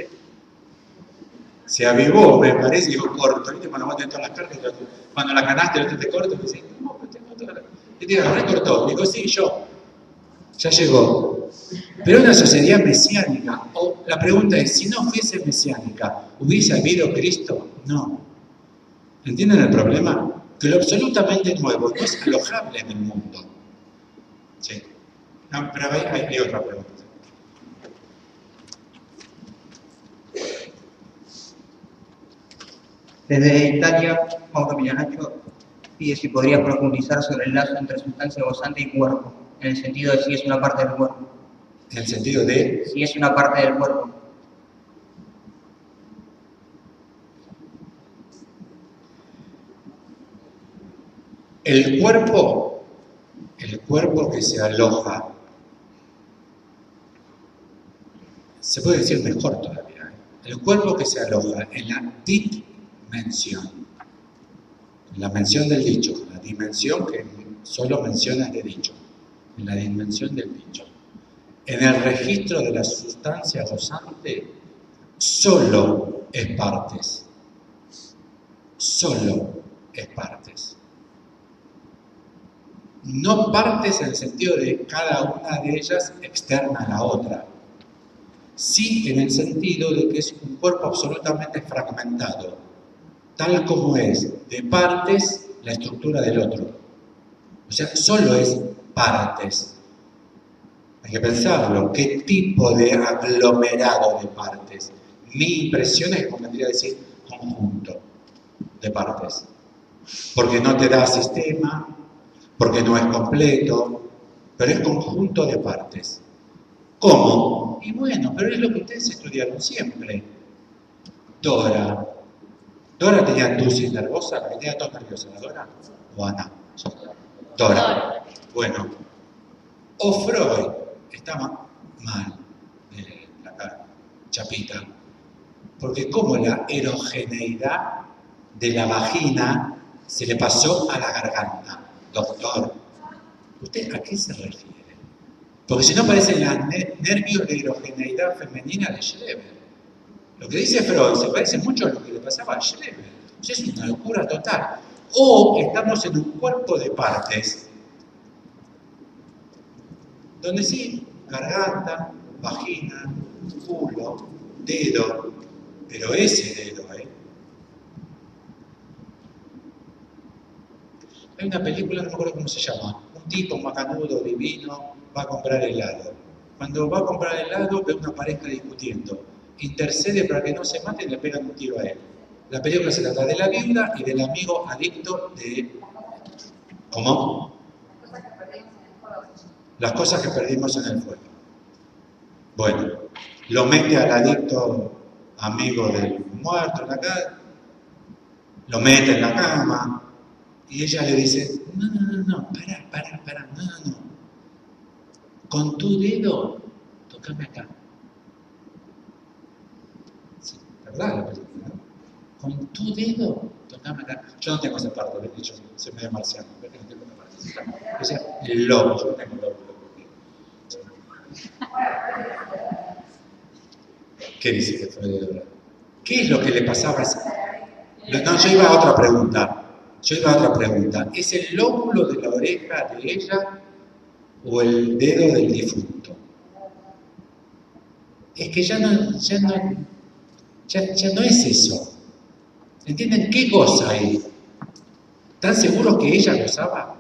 Se avivó, me parece, y dijo, corto. ¿Viste? Cuando vos tenés todas las cartas, cuando la ganaste, el otro te corto, y dice, no, pero tengo todas las cartas. Y te digo, recortó. Digo, sí, yo. Ya llegó. Pero una sociedad mesiánica, o la pregunta es, si no fuese mesiánica, ¿hubiese habido Cristo? No. ¿Entienden el problema? Que lo absolutamente nuevo no es alojable en el mundo. Sí. No, pero hay otra pregunta. Desde Italia, Mauro Millanacho pide si podría profundizar sobre el lazo entre sustancia gozante y cuerpo, en el sentido de si es una parte del cuerpo. ¿En el sentido de? Si es una parte del cuerpo. El cuerpo que se aloja, se puede decir mejor todavía, el cuerpo que se aloja en la dimensión, la mención del dicho, la dimensión que solo mencionas de dicho, en la dimensión del dicho. En el registro de la sustancia gozante, solo es partes. Solo es partes. No partes en el sentido de cada una de ellas externa a la otra. Sí en el sentido de que es un cuerpo absolutamente fragmentado, tal como es de partes la estructura del otro. O sea, solo es partes. Hay que pensarlo, ¿qué tipo de aglomerado de partes? Mi impresión es que convendría decir conjunto de partes. Porque no te da sistema, porque no es completo, pero es conjunto de partes. ¿Cómo? Y bueno, pero es lo que ustedes estudiaron siempre. Dora tenía tusis nervosa, la que tenía tos nerviosa, ¿la Dora? ¿O Ana? Dora. Bueno. O Freud estaba mal, la chapita, porque como la erogeneidad de la vagina se le pasó a la garganta. Doctor, ¿usted a qué se refiere? Porque si no parecen los nervios de erogeneidad femenina de Schreber. Lo que dice Freud se parece mucho a lo que le pasaba a Schreber. O sea, es una locura total. O estamos en un cuerpo de partes, donde sí, garganta, vagina, culo, dedo, pero ese dedo, Hay una película, no me acuerdo cómo se llama, un tipo macanudo, divino, va a comprar helado. Cuando va a comprar helado, ve una pareja discutiendo. Intercede para que no se maten y le pegan un tiro a él. La película se trata de la viuda y del amigo adicto de... ¿Cómo? Las cosas que perdimos en el fuego. Bueno, lo mete al adicto amigo del muerto en la casa, lo mete en la cama, y ella le dice, no, pará, no. Con tu dedo, tocame acá. Sí, ¿verdad la película? Con tu dedo, tocame acá. Yo no tengo esa parte, lo he dicho, soy medio marciano, pero no tengo esa parte. Ella, el lóbulo, yo tengo lóbulo. ¿Qué dice que fue de Dora? ¿Qué es lo que le pasaba a esa? No, yo iba a otra pregunta. ¿Es el lóbulo de la oreja de ella o el dedo del difunto? Es que ya no es eso. ¿Entienden qué goza ahí? ¿Están seguros que ella gozaba?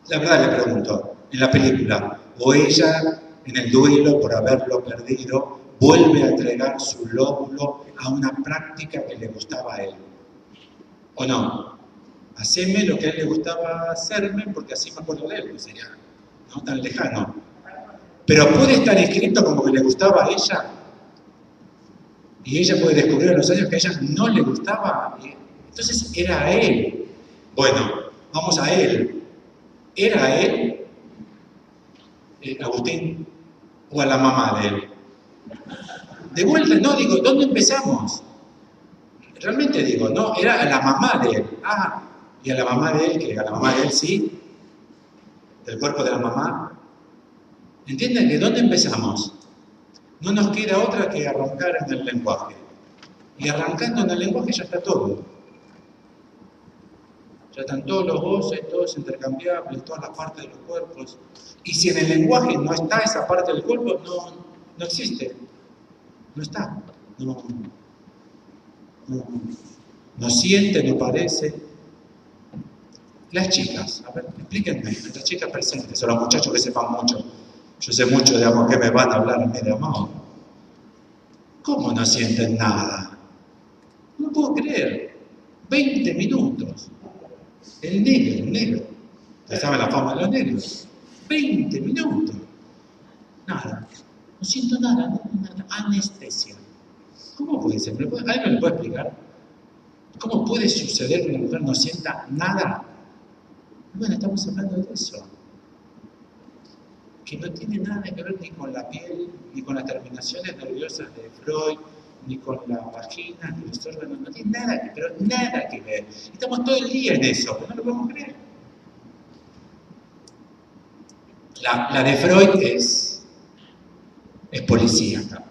La verdad le pregunto, en la película, o ella en el duelo por haberlo perdido, vuelve a entregar su lóbulo a una práctica que le gustaba a él. ¿O no? Haceme lo que a él le gustaba hacerme, porque así me acuerdo de él, sería no tan lejano. Pero puede estar escrito como que le gustaba a ella, y ella puede descubrir a los años que a ella no le gustaba. Entonces era a él. Bueno, vamos a él. ¿Era a él, Agustín, o a la mamá de él? De vuelta, no, digo, ¿dónde empezamos? Realmente digo, no, era a la mamá de él. Ah, y a la mamá de él, que a la mamá de él sí, del cuerpo de la mamá. ¿Entienden que dónde empezamos? No nos queda otra que arrancar en el lenguaje. Y arrancando en el lenguaje ya está todo. Ya están todos los voces, todos intercambiables, todas las partes de los cuerpos. Y si en el lenguaje no está esa parte del cuerpo, no existe. No está. No siente, no parece. Las chicas, a ver, explíquenme, las chicas presentes, o los muchachos que sepan mucho. Yo sé mucho de amor, que me van a hablar a mí de amor. ¿Cómo no sienten nada? No puedo creer. 20 minutos. El negro. ¿Ustedes saben la fama de los negros? 20 minutos. Nada. No siento nada. Anestesia. ¿Cómo puede ser? ¿Alguien me lo puede explicar? ¿Cómo puede suceder que una mujer no sienta nada? Bueno, estamos hablando de eso. Que no tiene nada que ver ni con la piel, ni con las terminaciones nerviosas de Freud, ni con la vagina, ni los órganos, no tiene nada, pero nada que ver. Estamos todo el día en eso, pero no lo podemos creer. La de Freud es policíaca.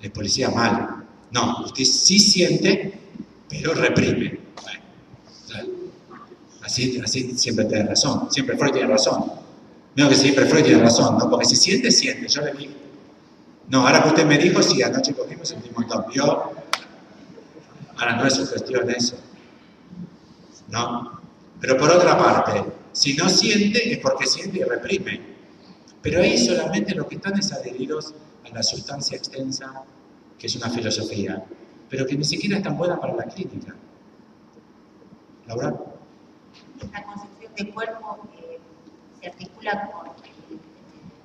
Es policía mal. No, usted sí siente, pero reprime. Bueno, así siempre tiene razón. Siempre Freud tiene razón. No que siempre Freud tiene razón, ¿no? Porque si siente, siente. Yo le digo. No, ahora que usted me dijo, sí, anoche cogimos sentí un montón. ¿Vio? Ahora no es su gestión eso. ¿No? Pero por otra parte, si no siente, es porque siente y reprime. Pero ahí solamente los que están es adheridos a la sustancia extensa, que es una filosofía, pero que ni siquiera es tan buena para la clínica. ¿Laura? Esta concepción de cuerpo se articula con el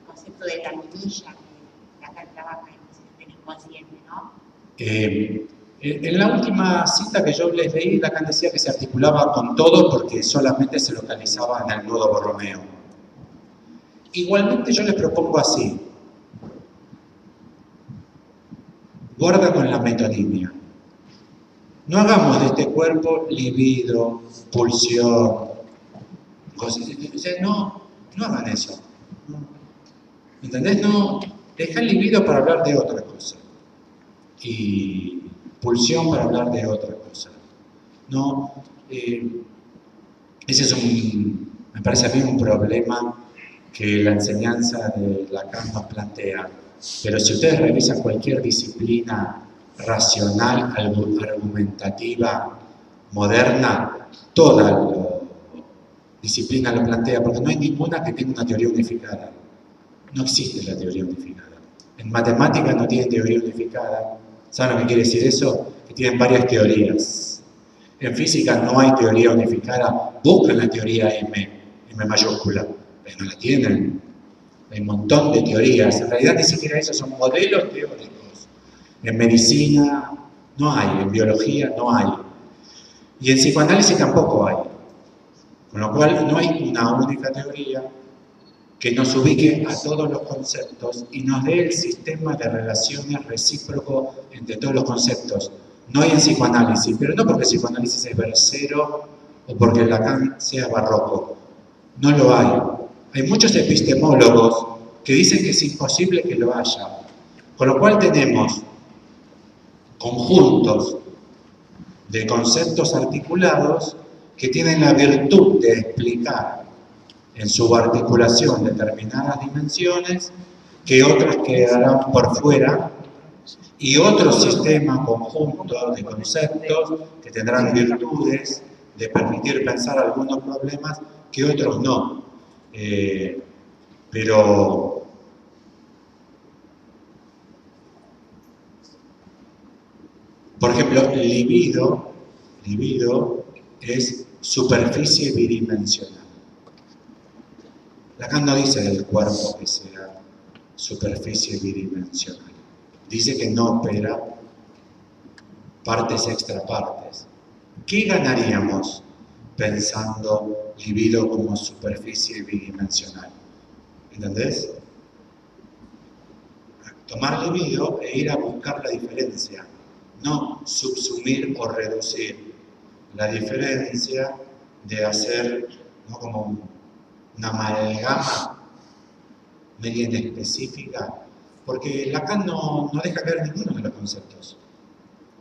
concepto de la minilla, que acá trabaja en el inconsciente, ¿no? En la última cita que yo les leí, Lacan decía que se articulaba con todo porque solamente se localizaba en el nudo Borromeo. Igualmente yo les propongo así. Guarda con la metonimia. No hagamos de este cuerpo libido, pulsión, cosas. No hagan eso. ¿Entendés? No, deja el libido para hablar de otra cosa. Y pulsión para hablar de otra cosa. No, ese es me parece a mí un problema que la enseñanza de Lacan nos plantea. Pero si ustedes revisan cualquier disciplina racional, argumentativa, moderna, toda la disciplina lo plantea, porque no hay ninguna que tenga una teoría unificada. No existe la teoría unificada. En matemáticas no tienen teoría unificada. ¿Saben lo que quiere decir eso? Que tienen varias teorías. En física no hay teoría unificada. Buscan la teoría M mayúscula, pero no la tienen. Hay un montón de teorías. En realidad ni siquiera esos son modelos teóricos. En medicina no hay, en biología no hay. Y en psicoanálisis tampoco hay. Con lo cual no hay una única teoría que nos ubique a todos los conceptos y nos dé el sistema de relaciones recíproco entre todos los conceptos. No hay en psicoanálisis, pero no porque el psicoanálisis es versero o porque Lacan sea barroco. No lo hay. Hay muchos epistemólogos que dicen que es imposible que lo haya. Con lo cual tenemos conjuntos de conceptos articulados que tienen la virtud de explicar en su articulación determinadas dimensiones que otras quedarán por fuera, y otro sistema conjunto de conceptos que tendrán virtudes de permitir pensar algunos problemas que otros no. Pero por ejemplo, libido es superficie bidimensional. Lacan no dice del cuerpo que sea superficie bidimensional. Dice que no opera partes extrapartes. ¿Qué ganaríamos pensando libido como superficie bidimensional? ¿Entendés? Tomar libido e ir a buscar la diferencia, no subsumir o reducir la diferencia de hacer, ¿no?, como una amalgama media inespecífica, porque Lacan no deja caer ninguno de los conceptos,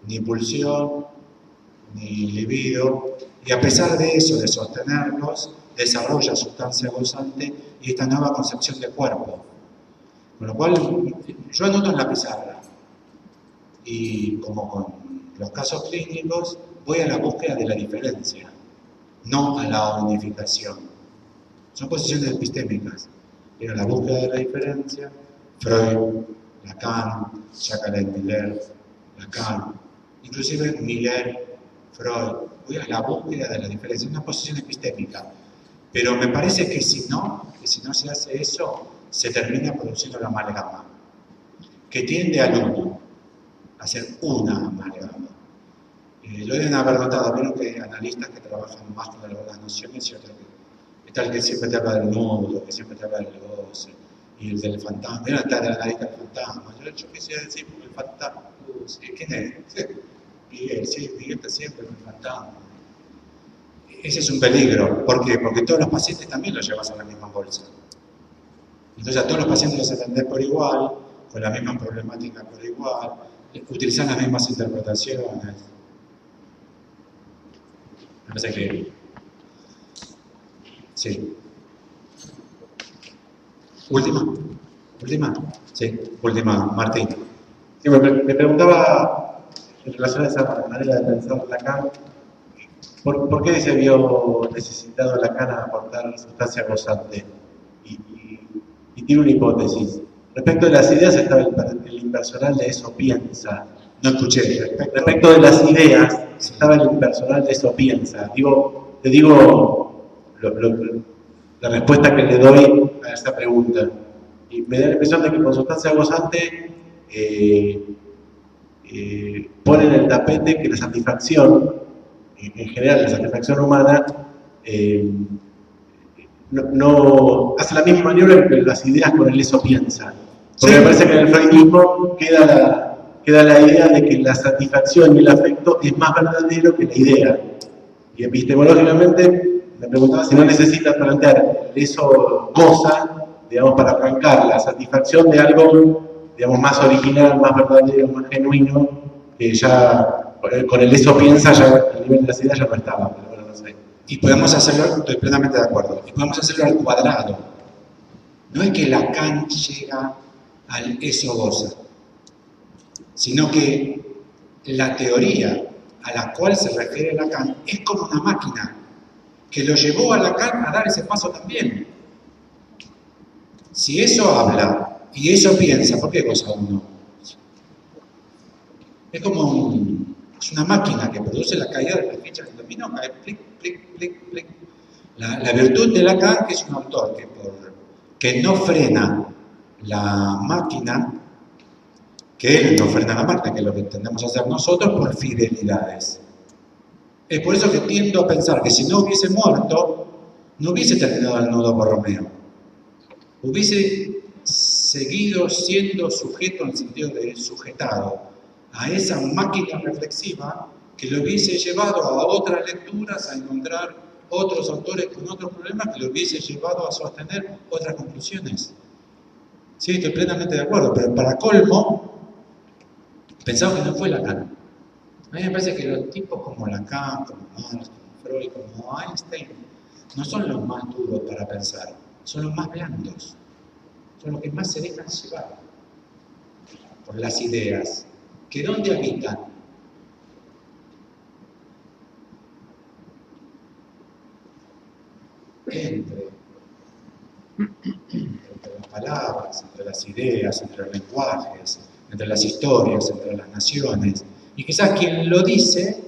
ni pulsión, ni libido, y a pesar de eso, de sostenerlos, desarrolla sustancia gozante y esta nueva concepción de cuerpo. Con lo cual, yo anoto en la pizarra, y como con los casos clínicos, voy a la búsqueda de la diferencia, no a la unificación. Son posiciones epistémicas, pero la búsqueda de la diferencia, Freud, Lacan, Jacques Miller, Lacan, inclusive Miller, Freud, voy a la búsqueda de la diferencia, es una posición epistémica. Pero me parece que si no se hace eso, se termina produciendo la amalgama, que tiende al uno, a ser una amalgama. Lo deben haber notado, vieron que hay analistas que trabajan más con las nociones y otros que tal que siempre te habla del nudo, que siempre te habla del goce, y el del fantasma. Vieron el analista del fantasma. Yo quisiera decir, porque el fantasma, ¿quién es? ¿Sí? Miguel está siempre con el fantasma. Ese es un peligro. ¿Por qué? Porque todos los pacientes también los llevas a la misma bolsa. Entonces a todos los pacientes los atendés por igual, con la misma problemática por igual, utilizan las mismas interpretaciones. Me parece que... Sí. ¿Última? Sí, última, Martín. Sí, me preguntaba, en relación a esa manera de pensar Lacan, ¿por qué se vio necesitado Lacan a aportar sustancia gozante? Y tiene una hipótesis. Respecto de las ideas estaba el impersonal de eso piensa. No escuché. Respecto de las ideas estaba el impersonal de eso piensa. Te digo la respuesta que le doy a esa pregunta. Y me da la impresión de que con sustancia gozante ponen en el tapete que la satisfacción, en general la satisfacción humana, no hace la misma maniobra que las ideas con el eso piensa. Porque me parece que en el freudismo queda la idea de que la satisfacción y el afecto es más verdadero que la idea. Y epistemológicamente me preguntaba si no necesitas plantear eso goza, digamos, para arrancar la satisfacción de algo, digamos, más original, más verdadero, más genuino, que ya con el eso piensa, ya a nivel de las ideas ya no estaba, pero bueno, no sé. Y podemos hacerlo, estoy plenamente de acuerdo, y podemos hacerlo al cuadrado. No es que Lacan llega al eso goza, sino que la teoría a la cual se refiere Lacan es como una máquina que lo llevó a Lacan a dar ese paso también. Si eso habla y eso piensa, ¿por qué goza uno? Es como es una máquina que produce la caída de las fichas del dominó, cae plic, plic, plic, plic. La virtud de Lacan, que es un autor que no frena la máquina, que él no frena la máquina, que es lo que tendemos a hacer nosotros por fidelidades. Es por eso que tiendo a pensar que si no hubiese muerto, no hubiese terminado el nudo Borromeo. Hubiese seguido siendo sujeto en el sentido de sujetado a esa máquina reflexiva que lo hubiese llevado a otras lecturas, a encontrar otros autores con otros problemas, que lo hubiese llevado a sostener otras conclusiones. Sí, estoy plenamente de acuerdo, pero para colmo, pensaba que no fue Lacan. A mí me parece que los tipos como Lacan, como Marx, como Freud, como Einstein, no son los más duros para pensar, son los más blandos, son los que más se dejan llevar por las ideas. ¿Que dónde habitan? Entre las palabras, entre las ideas, entre los lenguajes, entre las historias, entre las naciones. Y quizás quien lo dice,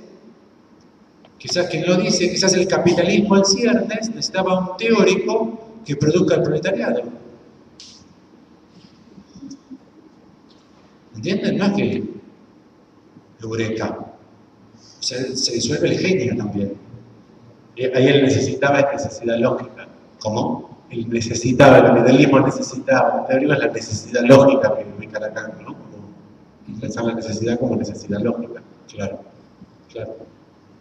quizás el capitalismo en ciernes necesitaba un teórico que produzca el proletariado. ¿Entienden? No es que eureka. O sea, se disuelve el genio también. Ahí él necesitaba necesidad lógica. ¿Cómo? Él necesitaba, el capitalismo necesitaba, teórico es la necesidad lógica que ubica Lacan, ¿no? Pensar la necesidad como necesidad lógica. Claro, claro.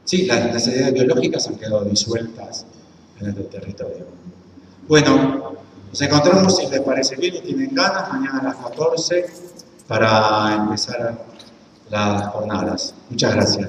Sí, las necesidades biológicas han quedado disueltas en este territorio. Bueno, nos encontramos, si les parece bien y tienen ganas, mañana a las 14 para empezar las jornadas. Muchas gracias.